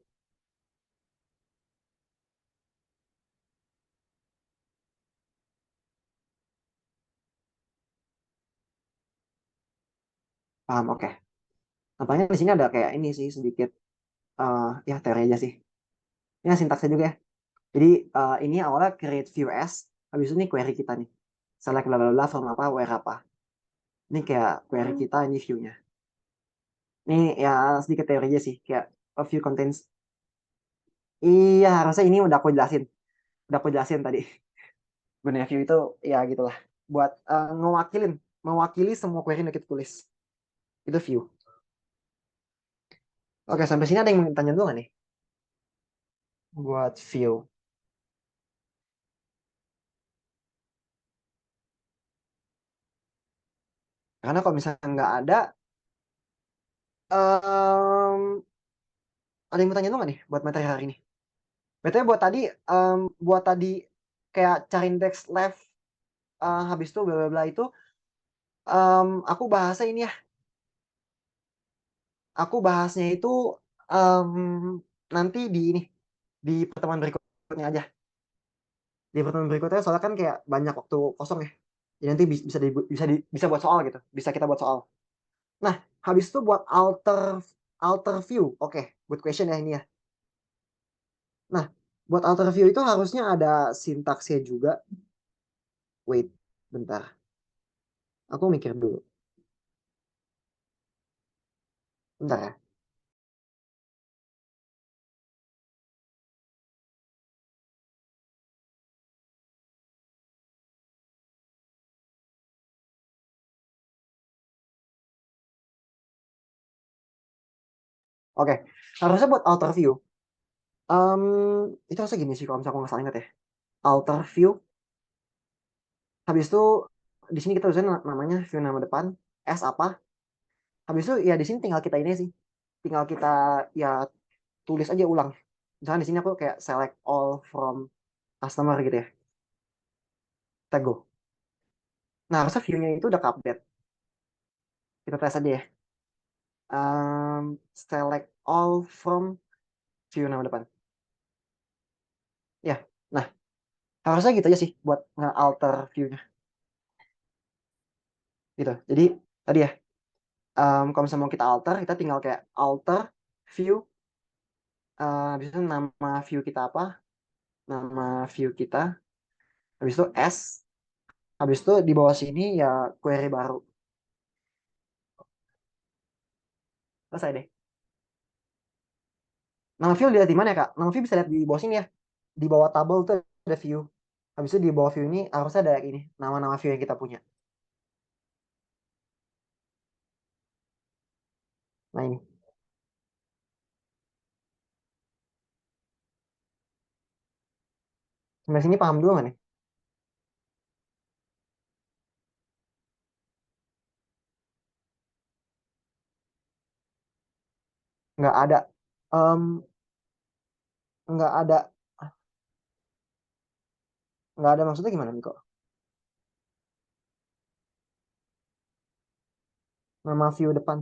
A: Paham, oke. Nampaknya di sini ada kayak ini sih sedikit ya teori aja sih. Ini sintaksnya juga ya. Jadi ini awalnya create view as, habis itu ini query kita nih. Select bla bla bla from apa, where apa. Ini kayak query kita, ini view-nya. Ini ya sedikit teori aja sih, kayak a view contains. Iya, harusnya ini udah aku jelasin tadi. Gunanya view itu ya gitulah. Buat mewakili semua query yang kita tulis. Itu view. Oke, sampai sini ada yang mau tanya dulu nggak nih? Buat view. Karena kalau misalnya nggak ada, em, ada yang mau tanya dulu nggak nih buat materi hari ini? BTW buat tadi kayak cari index left, habis itu bla bla bla itu, aku bahasnya ini ya, aku bahasnya itu em, nanti di ini di pertemuan berikutnya aja. Di pertemuan berikutnya soalnya kan kayak banyak waktu kosong ya. Jadi nanti bisa buat soal gitu. Bisa kita buat soal. Nah, habis itu buat alter alter view. Oke, good question ya ini ya. Nah, buat alter view itu harusnya ada sintaksnya juga. Wait, bentar. Aku mikir dulu. Bentar ya. Oke, harusnya buat outer view. Em, itu harusnya gini sih kalau misalnya aku nggak salah ingat ya. Outer view. Habis itu di sini kita tulisin namanya view nama depan. S apa? Habis itu ya di sini tinggal kita ini sih. Tinggal kita ya tulis aja ulang. Misalnya di sini aku kayak select all from customer gitu ya. Kita go. Nah, harusnya view-nya itu udah update. Kita tes aja ya. Select all from view nama depan. Ya. Nah, harusnya gitu aja sih buat nge-alter view-nya. Gitu. Jadi tadi ya, kalau misalnya mau kita alter, kita tinggal kayak alter view. Habis itu nama view kita apa? Nama view kita. Habis itu S. Habis itu di bawah sini ya query baru. Selesai deh. Nama view lihat di mana ya, Kak? Nama view bisa lihat di bawah sini ya. Di bawah tabel tuh ada view. Habis itu di bawah view ini harusnya ada ini, nama-nama view yang kita punya. Nah ini. Sampai sini paham dulu nggak nih? Nggak ada. Em, nggak ada. Nggak ada maksudnya gimana nih kok? Nama view depan.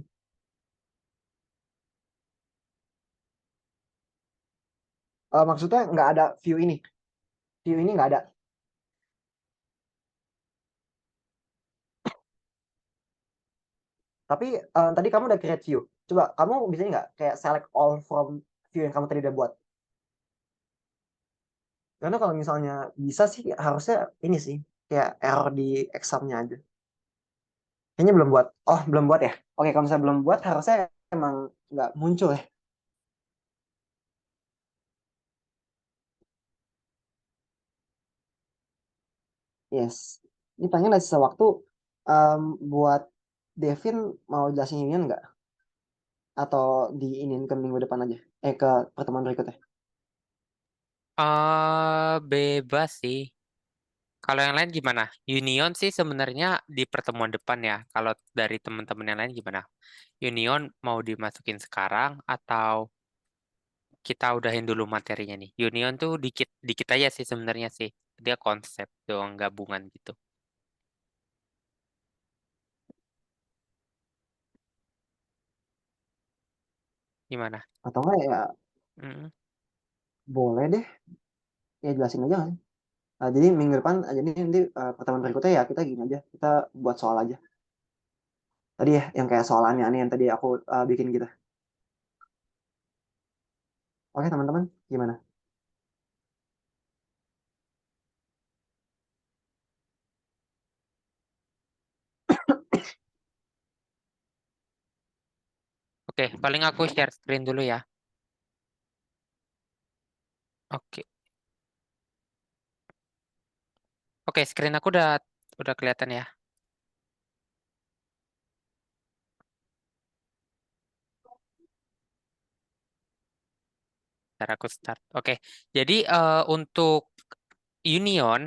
A: Maksudnya nggak ada view ini. View ini nggak ada. Tapi tadi kamu udah create view. Coba kamu bisa nggak kayak select all from view yang kamu tadi udah buat? Karena kalau misalnya bisa sih harusnya ini sih kayak error di examnya aja. Kayaknya belum buat. Oh, belum buat ya? Oke, kalau misalnya belum buat harusnya emang nggak muncul ya. Yes. Ini paling ada sisa waktu buat Devin mau jelasin ini nggak? Atau diinin ke minggu depan aja? Ke pertemuan berikutnya.
B: Bebas sih. Kalau yang lain gimana? Union sih sebenarnya di pertemuan depan ya. Kalau dari teman-teman yang lain gimana? Union mau dimasukin sekarang atau kita udahin dulu materinya nih? Union tuh dikit dikit aja sih sebenarnya sih. Dia konsep doang gabungan gitu. Gimana?
A: Atau enggak ya
B: Mm.
A: boleh deh. Ya jelasin aja kan. Jadi minggu depan, jadi nanti pertemuan berikutnya ya kita gini aja. Kita buat soal aja. Tadi ya yang kayak soal aneh-aneh yang tadi aku bikin gitu. Oke teman-teman, gimana?
B: Oke, paling aku share screen dulu ya. Oke. Oke, screen aku udah kelihatan ya. Ntar aku start. Oke. Jadi untuk union,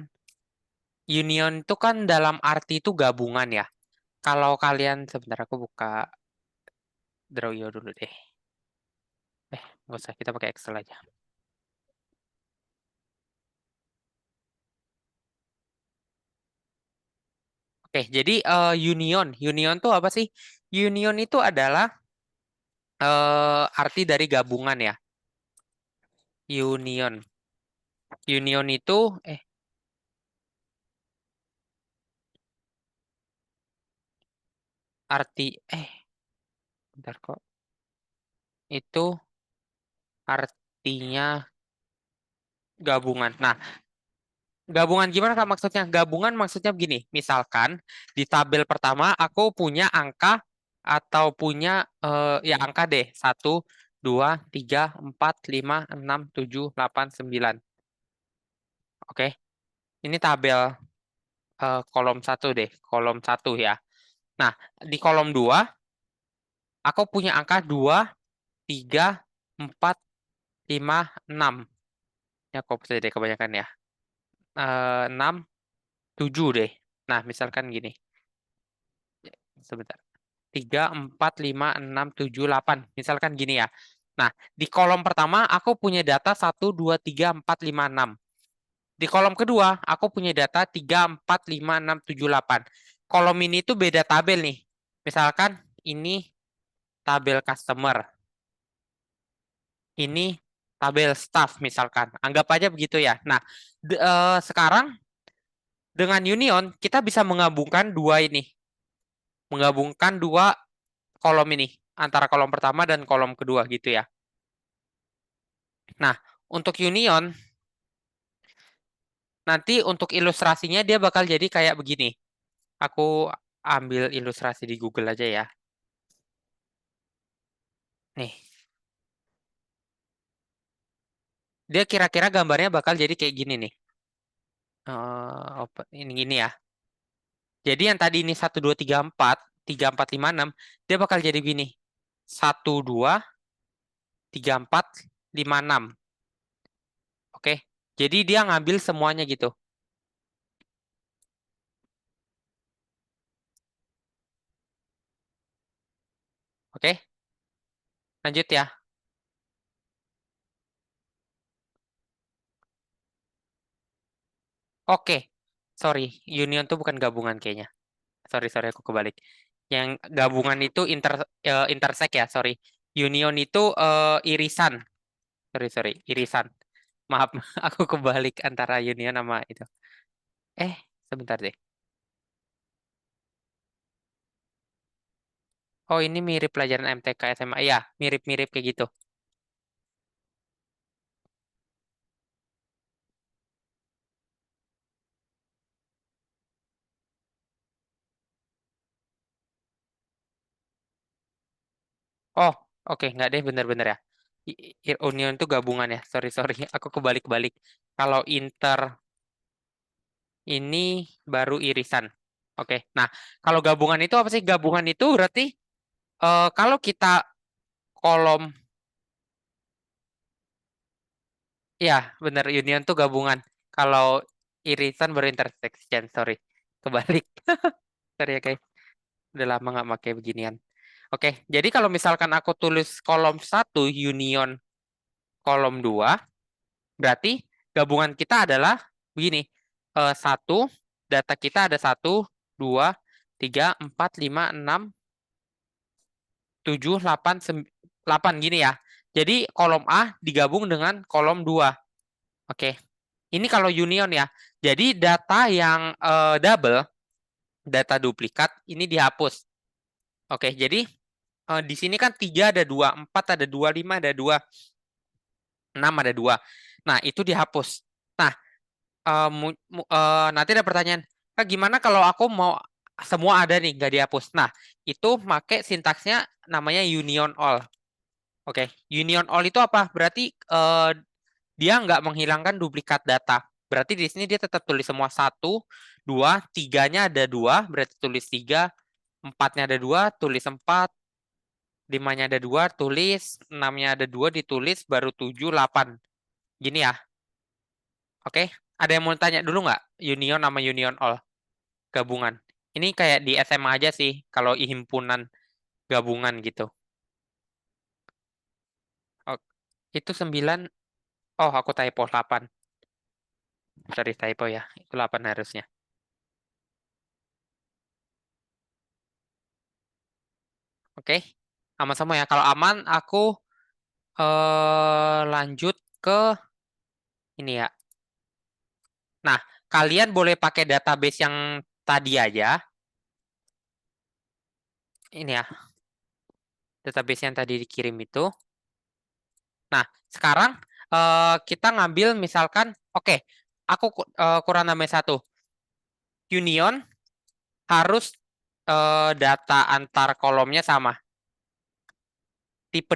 B: union itu kan dalam arti itu gabungan ya. Kalau kalian sebentar aku buka Drawio dulu deh. Nggak usah, kita pakai Excel aja. Oke, jadi union. Union tuh apa sih? Union itu adalah arti dari gabungan ya. Union. Union itu arti bentar kok. Itu artinya gabungan. Nah, Gabungan gimana Kak maksudnya? Gabungan maksudnya begini. Misalkan di tabel pertama aku punya angka atau punya ya angka deh. 1, 2, 3, 4, 5, 6, 7, 8, 9. Oke. Ini tabel kolom 1 deh. Kolom 1 ya. Nah, di kolom 2 aku punya angka 2, 3, 4, 5, 6. Ya kok bisa deh kebanyakan ya. 6, 7 deh. Nah, misalkan gini. Sebentar. 3, 4, 5, 6, 7, 8. Misalkan gini ya. Nah, di kolom pertama aku punya data 1, 2, 3, 4, 5, 6. Di kolom kedua aku punya data 3, 4, 5, 6, 7, 8. Kolom ini tuh beda tabel nih. Misalkan ini tabel customer. Ini tabel staff misalkan. Anggap aja begitu ya. Nah, sekarang dengan Union kita bisa menggabungkan dua ini. Menggabungkan dua kolom ini. Antara kolom pertama dan kolom kedua gitu ya. Nah, untuk Union, nanti untuk ilustrasinya dia bakal jadi kayak begini. Aku ambil ilustrasi di Google aja ya. Nih, dia kira-kira gambarnya bakal jadi kayak gini nih. Ini gini ya. Jadi yang tadi ini 1, 2, 3, 4, 3, 4, 5, 6, dia bakal jadi gini. 1, 2, 3, 4, 5, 6. Oke. Jadi dia ngambil semuanya gitu. Oke. Lanjut ya. Oke. Sorry, union tuh bukan gabungan kayaknya. Sorry, aku kebalik. Yang gabungan itu intersect ya, sorry. Union itu irisan. Sorry, irisan. Maaf, aku kebalik antara union sama itu. Eh, sebentar deh. Oh, ini mirip pelajaran MTK SMA. Iya, mirip-mirip kayak gitu. Oh, oke, nggak deh, bener-bener ya. Union itu gabungan ya. Sorry, aku kebalik-balik. Kalau inter ini baru irisan. Oke, nah kalau gabungan itu apa sih? Gabungan itu berarti kalau kita kolom, ya bener union tuh gabungan. Kalau irisan baru intersection, sorry. Kebalik. Sorry ya guys, udah lama nggak pakai beginian. Oke, jadi kalau misalkan aku tulis kolom 1 union kolom 2, berarti gabungan kita adalah begini. 1, data kita ada 1, 2, 3, 4, 5, 6, 7, 8, 8 gini ya. Jadi kolom A digabung dengan kolom 2. Oke. Ini kalau union ya. Jadi data yang double, data duplikat ini dihapus. Oke, jadi di sini kan 3 ada 2, 4 ada 2, 5 ada 2, 6 ada 2. Nah, itu dihapus. Nah, nanti ada pertanyaan, gimana kalau aku mau semua ada nih, nggak dihapus? Nah, itu pakai sintaksnya namanya union all. Oke, union all itu apa? Berarti dia nggak menghilangkan duplikat data. Berarti di sini dia tetap tulis semua 1, 2, 3-nya ada 2, berarti tulis 3, 4-nya ada 2, tulis 4, 5-nya ada 2, tulis 6-nya ada 2, ditulis baru 7, 8. Gini ya. Oke, ada yang mau tanya dulu nggak? Union sama union all gabungan. Ini kayak di SMA aja sih, kalau himpunan gabungan gitu. Oh, itu 9. Oh, aku typo 8. Sorry, typo ya. Itu 8 harusnya. Oke, sama-sama ya. Kalau aman, aku lanjut ke ini ya. Nah, kalian boleh pakai database yang tadi aja. Ini ya, database yang tadi dikirim itu. Nah, sekarang kita ngambil misalkan, oke, aku kurang nambahin satu. Union harus data antar kolomnya sama. Tipe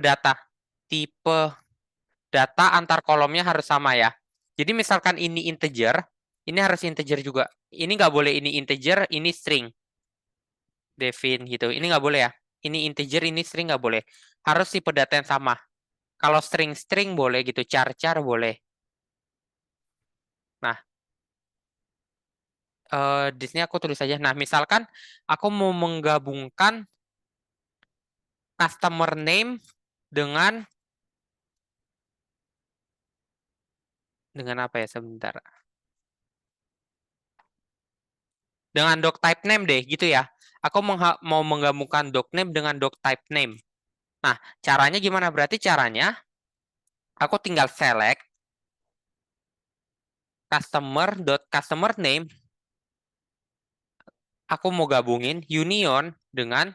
B: data antar kolomnya harus sama ya. Jadi misalkan ini integer, ini harus integer juga. Ini nggak boleh ini integer, ini string. Devin gitu. Ini nggak boleh ya. Ini integer, ini string nggak boleh. Harus tipe data yang sama. Kalau string boleh gitu, char boleh. Nah, di sini aku tulis aja. Nah, misalkan aku mau menggabungkan customer name dengan apa ya sebentar. Dengan doc type name deh, gitu ya. Aku mau menggabungkan doc name dengan doc type name. Nah, caranya gimana? Berarti caranya aku tinggal select customer name. Aku mau gabungin union dengan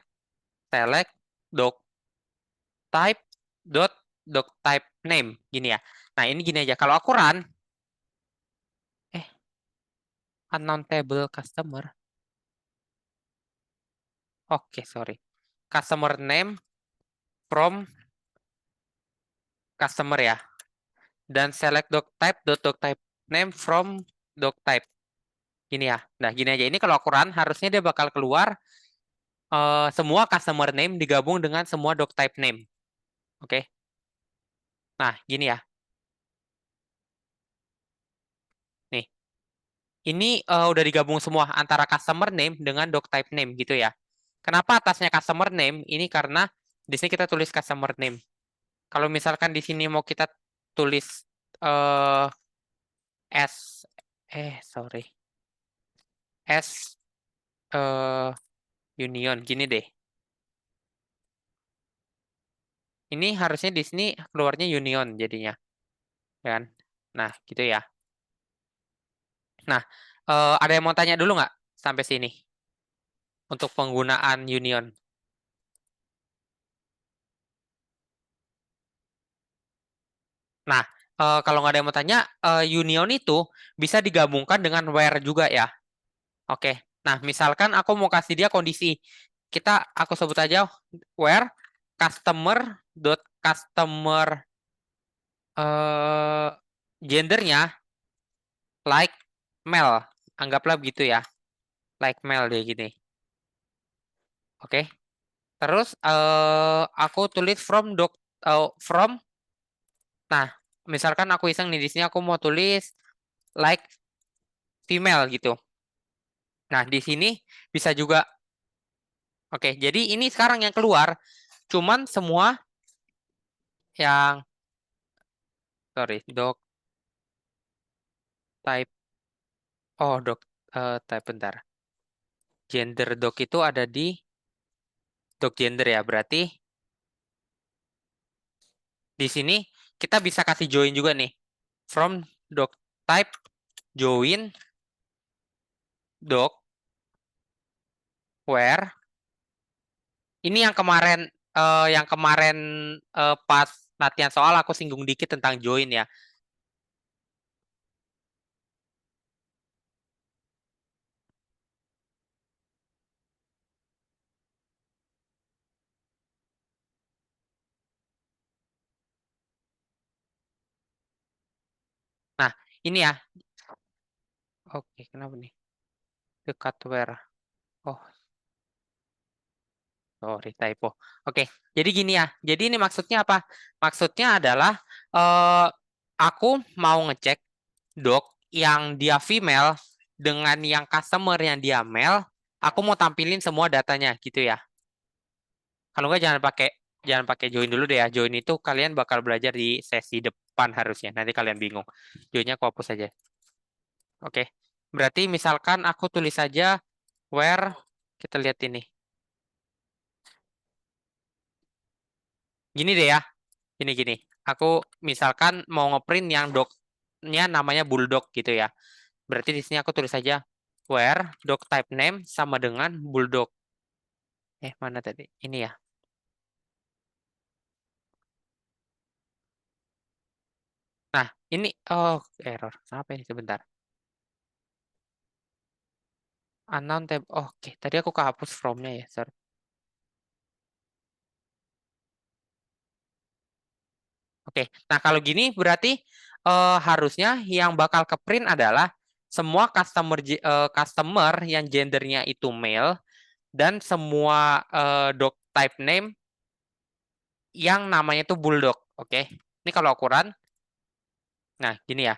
B: select doc type doc type name gini ya. Nah, ini gini aja. Kalau aku run unknown table customer. Oke, sorry. Customer name from customer ya. Dan select doc type name from doc type. Gini ya. Nah, gini aja. Ini kalau aku run, harusnya dia bakal keluar semua customer name digabung dengan semua doc type name. Oke. Nah, gini ya. Nih. Ini udah digabung semua antara customer name dengan doc type name gitu ya. Kenapa atasnya customer name? Ini karena di sini kita tulis customer name. Kalau misalkan di sini mau kita tulis eh S sorry. S union gini deh. Ini harusnya di sini keluarnya union jadinya, kan? Nah, gitu ya. Nah, ada yang mau tanya dulu nggak sampai sini untuk penggunaan union? Nah, kalau nggak ada yang mau tanya, union itu bisa digabungkan dengan where juga ya. Oke. Nah, misalkan aku mau kasih dia kondisi. Aku sebut aja where customer eh gendernya like male. Anggaplah begitu ya. Like male deh gini. Oke. Terus aku tulis from. Nah, misalkan aku iseng nih di sini aku mau tulis like female gitu. Nah, di sini bisa juga. Oke, jadi ini sekarang yang keluar cuman semua yang sorry, doc type. Oh, type bentar. Gender doc itu ada di doc gender ya. Berarti di sini kita bisa kasih join juga nih. From doc type join doc where. Ini yang kemarin pas latihan soal aku singgung dikit tentang join ya. Nah, ini ya. Oke, kenapa nih? Dekat where. Oh, sorry, typo. Oke, jadi gini ya. Jadi ini maksudnya apa? Maksudnya adalah eh aku mau ngecek doc yang dia female dengan yang customer yang dia male. Aku mau tampilin semua datanya gitu ya. Kalau nggak jangan pakai join dulu deh ya. Join itu kalian bakal belajar di sesi depan harusnya. Nanti kalian bingung. Joinnya aku hapus aja. Oke. Berarti misalkan aku tulis saja where kita lihat ini. Gini deh ya. Gini-gini. Aku misalkan mau ngeprint yang docnya namanya bulldog gitu ya. Berarti di sini aku tulis saja where doc type name sama dengan bulldog. Mana tadi? Ini ya. Nah, ini error. Kenapa ini sebentar? Unknown tab. Oke, tadi aku kehapus from-nya ya, sorry. Oke, nah kalau gini berarti harusnya yang bakal ke print adalah semua customer yang gendernya itu male dan semua dog type name yang namanya itu bulldog. Oke, ini kalau aku run, nah gini ya,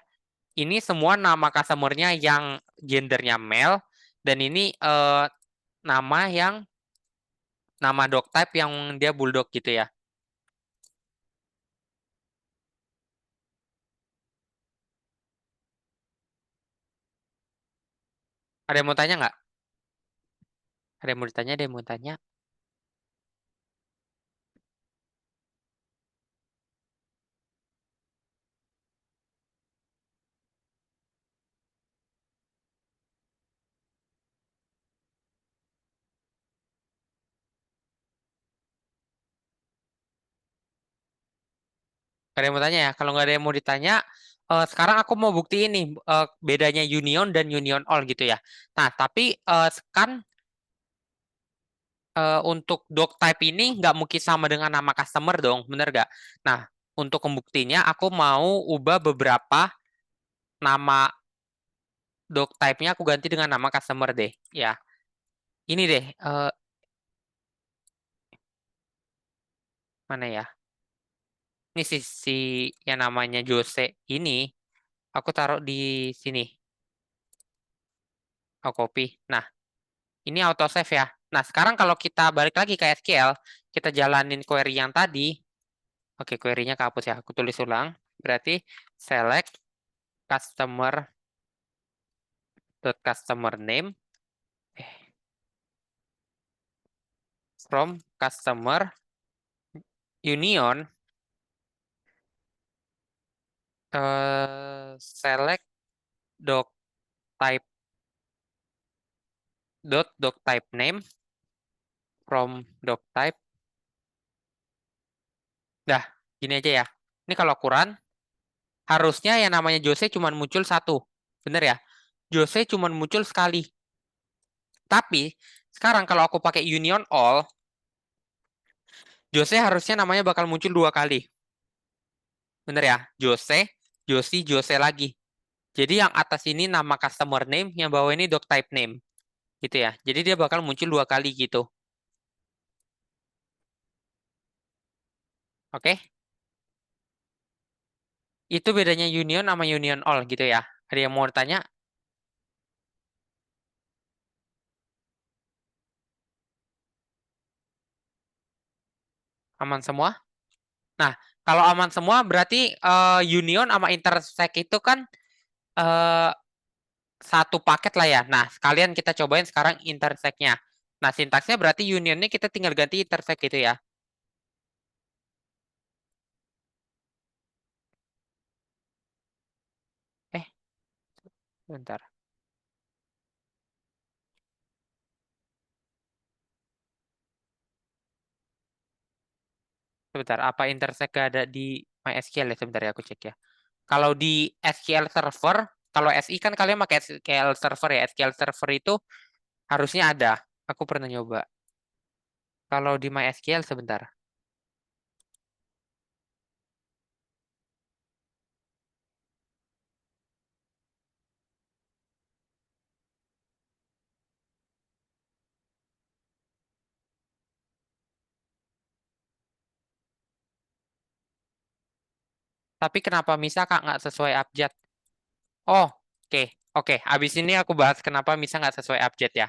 B: ini semua nama customernya yang gendernya male dan ini nama yang nama dog type yang dia bulldog gitu ya. Ada yang mau tanya nggak? Ada yang mau ditanya? Ada yang mau tanya? Gak ada yang mau tanya ya. Kalau nggak ada yang mau ditanya, sekarang aku mau buktiin nih bedanya union dan union all gitu ya. Nah, tapi kan untuk dog type ini nggak mungkin sama dengan nama customer dong, bener nggak? Nah, untuk pembuktinya aku mau ubah beberapa nama dog type-nya aku ganti dengan nama customer deh. Ya, ini deh, mana ya? Ini si yang namanya Jose ini aku taruh di sini. Aku copy. Nah, ini auto save ya. Nah, sekarang kalau kita balik lagi ke SQL, kita jalanin query yang tadi. Oke, query-nya kehapus ya. Aku tulis ulang. Berarti select customer dot customer name from customer union select doc type doc type name from doc type. Dah, gini aja ya. Ini kalau ukuran harusnya yang namanya Jose cuma muncul satu. Bener ya? Jose cuma muncul sekali. Tapi sekarang kalau aku pakai union all, Jose harusnya namanya bakal muncul dua kali. Bener ya? Jose, Josi, Jose lagi. Jadi yang atas ini nama customer name, yang bawah ini doc type name. Gitu ya. Jadi dia bakal muncul dua kali gitu. Oke? Itu bedanya union sama union all gitu ya. Ada yang mau tanya? Aman semua? Nah, kalau aman semua berarti union sama intersect itu kan eh, satu paket lah ya. Nah, sekalian kita cobain sekarang intersect-nya. Nah, sintaksnya berarti unionnya kita tinggal ganti intersect gitu ya. Eh, bentar. Sebentar, apa intersect gak ada di MySQL ya? Sebentar ya, aku cek ya. Kalau di SQL Server, kalau SI kan kalian pakai SQL Server ya. SQL Server itu harusnya ada. Aku pernah nyoba. Kalau di MySQL sebentar. Tapi kenapa Misa Kak nggak sesuai abjad? Oh, oke. Oke, abis ini aku bahas kenapa Misa nggak sesuai abjad ya.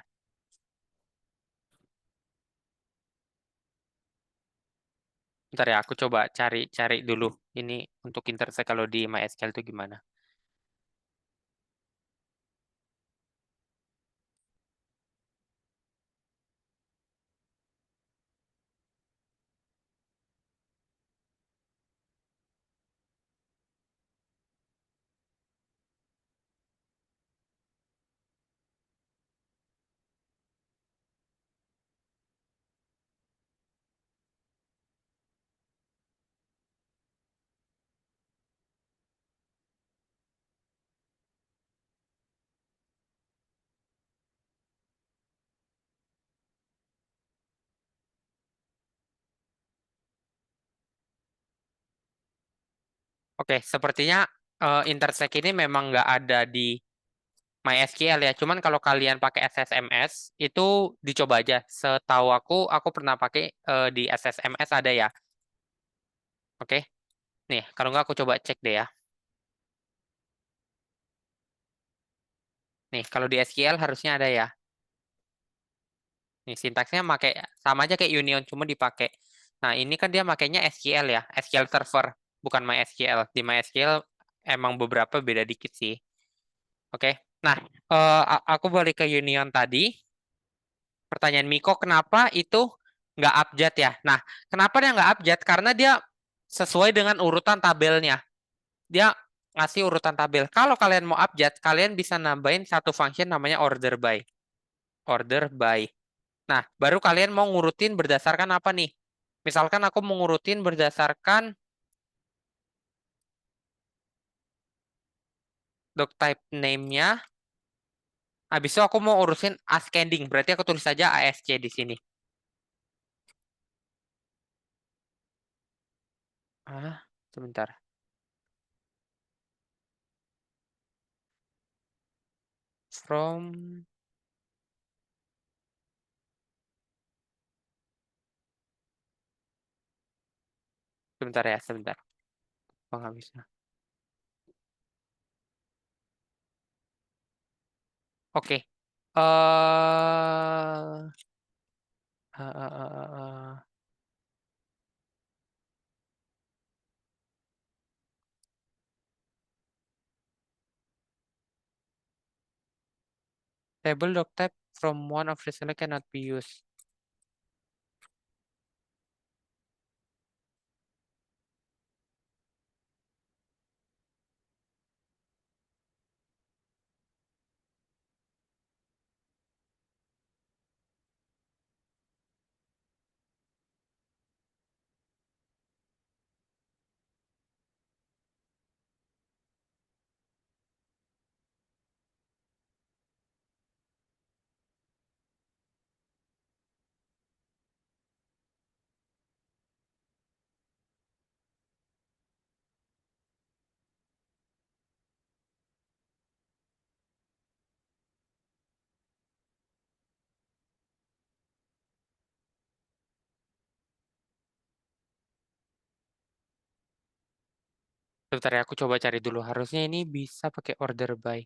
B: Bentar ya, aku coba cari-cari dulu. Ini untuk intersect kalau di MySQL itu gimana. Oke, sepertinya intersect ini memang nggak ada di MySQL ya. Cuman kalau kalian pakai SSMS itu dicoba aja. Setahu aku pernah pakai di SSMS ada ya. Oke, nih kalau nggak aku coba cek deh ya. Nih kalau di SQL harusnya ada ya. Nih sintaksnya pakai sama aja kayak Union cuma dipakai. Nah ini kan dia makainya SQL ya, SQL Server bukan MySQL. Di MySQL emang beberapa beda dikit sih. Oke, nah aku balik ke Union tadi. Pertanyaan Miko, kenapa itu nggak abjad ya? Nah, kenapa dia nggak abjad? Karena dia sesuai dengan urutan tabelnya. Dia ngasih urutan tabel. Kalau kalian mau abjad, kalian bisa nambahin satu function namanya order by. Order by. Nah, baru kalian mau ngurutin berdasarkan apa nih? Misalkan aku mau ngurutin berdasarkan doc type name-nya. Habis itu aku mau urusin ascending. Berarti aku tulis saja ASC di sini. Sebentar. From, sebentar ya, sebentar. Oh, nggak bisa. Oke. Eh, eh, eh, eh, eh. Table doc type from one of the select cannot be used. Sebentar ya, aku coba cari dulu. Harusnya ini bisa pakai order by.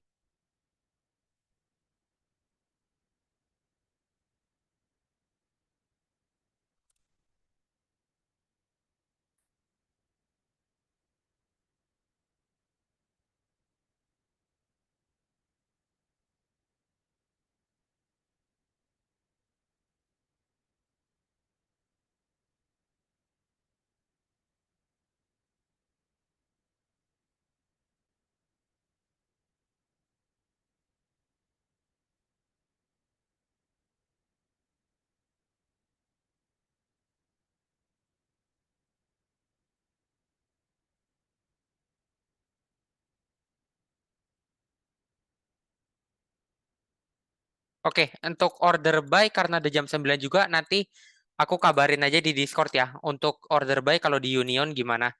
B: Oke, untuk order by karena ada jam 9 juga, nanti aku kabarin aja di Discord ya. Untuk order by kalau di Union gimana.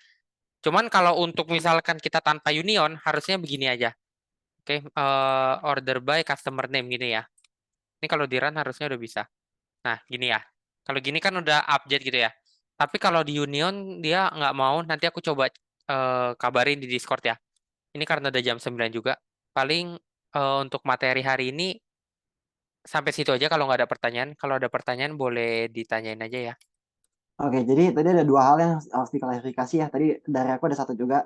B: Cuman kalau untuk misalkan kita tanpa Union, harusnya begini aja. Oke, order by customer name gini ya. Ini kalau di run harusnya udah bisa. Nah, gini ya. Kalau gini kan udah update gitu ya. Tapi kalau di Union dia nggak mau, nanti aku coba kabarin di Discord ya. Ini karena udah jam 9 juga. Paling untuk materi hari ini sampai situ aja kalau nggak ada pertanyaan. Kalau ada pertanyaan boleh ditanyain aja ya.
A: Oke, jadi tadi ada dua hal yang harus diklarifikasi ya. Tadi dari aku ada satu juga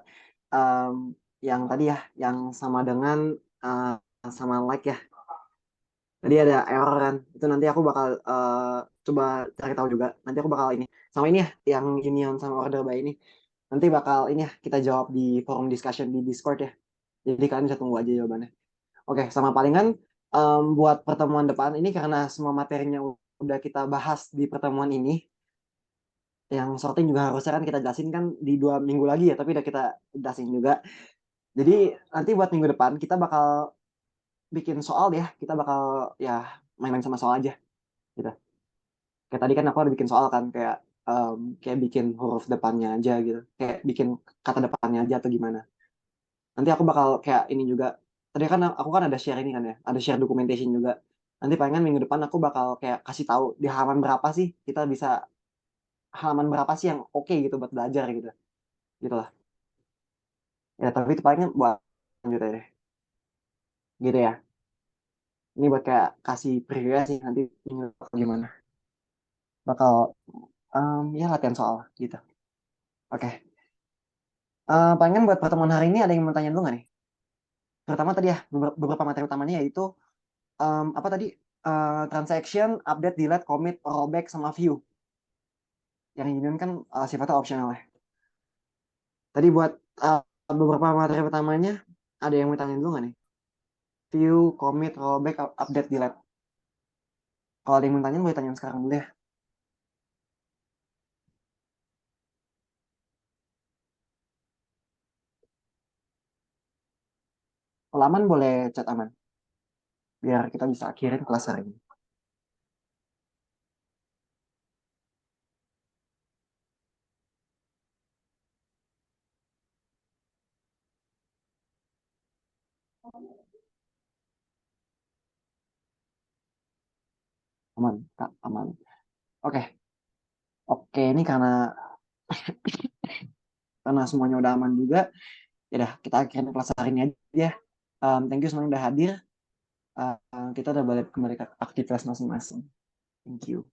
A: em, yang tadi ya, yang sama dengan eh, sama like ya. Tadi ada error kan. Itu nanti aku bakal coba cari tahu juga. Nanti aku bakal ini. Sama ini ya, yang union sama order by ini. Nanti bakal ini ya, kita jawab di forum discussion di Discord ya. Jadi kalian bisa tunggu aja jawabannya. Oke, sama palingan buat pertemuan depan ini karena semua materinya udah kita bahas di pertemuan ini, yang sorting juga harusnya kan kita jelasin kan di 2 minggu lagi ya, tapi udah kita jelasin juga. Jadi nanti buat minggu depan kita bakal bikin soal ya, kita bakal ya main-main sama soal aja gitu. Kayak tadi kan aku ada bikin soal kan kayak kayak bikin huruf depannya aja gitu, kayak bikin kata depannya aja atau gimana. Nanti aku bakal kayak ini juga. Tadi kan aku kan ada share ini kan ya, ada share documentation juga. Nanti palingan minggu depan aku bakal kayak kasih tahu di halaman berapa sih kita bisa, halaman berapa sih yang oke gitu buat belajar gitu. Gitu lah. Ya tapi itu palingan buat lanjut aja deh. Gitu ya. Ini buat kayak kasih preview aja sih nanti minggu depan gimana. Bakal ya latihan soal gitu. Oke. Palingan buat pertemuan hari ini ada yang mau tanya dulu nggak nih? Terutama tadi ya beberapa materi utamanya yaitu apa tadi, transaction, update, delete, commit, rollback, sama view. Yang union kan sifatnya optional ya. Tadi buat beberapa materi pertamanya ada yang mau tanya dulu nggak nih? View, commit, rollback, update, delete. Kalau ada yang mau tanya boleh tanya sekarang dulu ya. Kalau aman boleh chat aman. Biar kita bisa akhirin kelas hari ini. Aman, Kak, aman. Oke, oke ini karena semuanya udah aman juga. Ya udah kita akhirin kelas hari ini aja. Thank you semuanya udah hadir. Kita udah balik kembali ke aktivitas masing-masing. Thank you.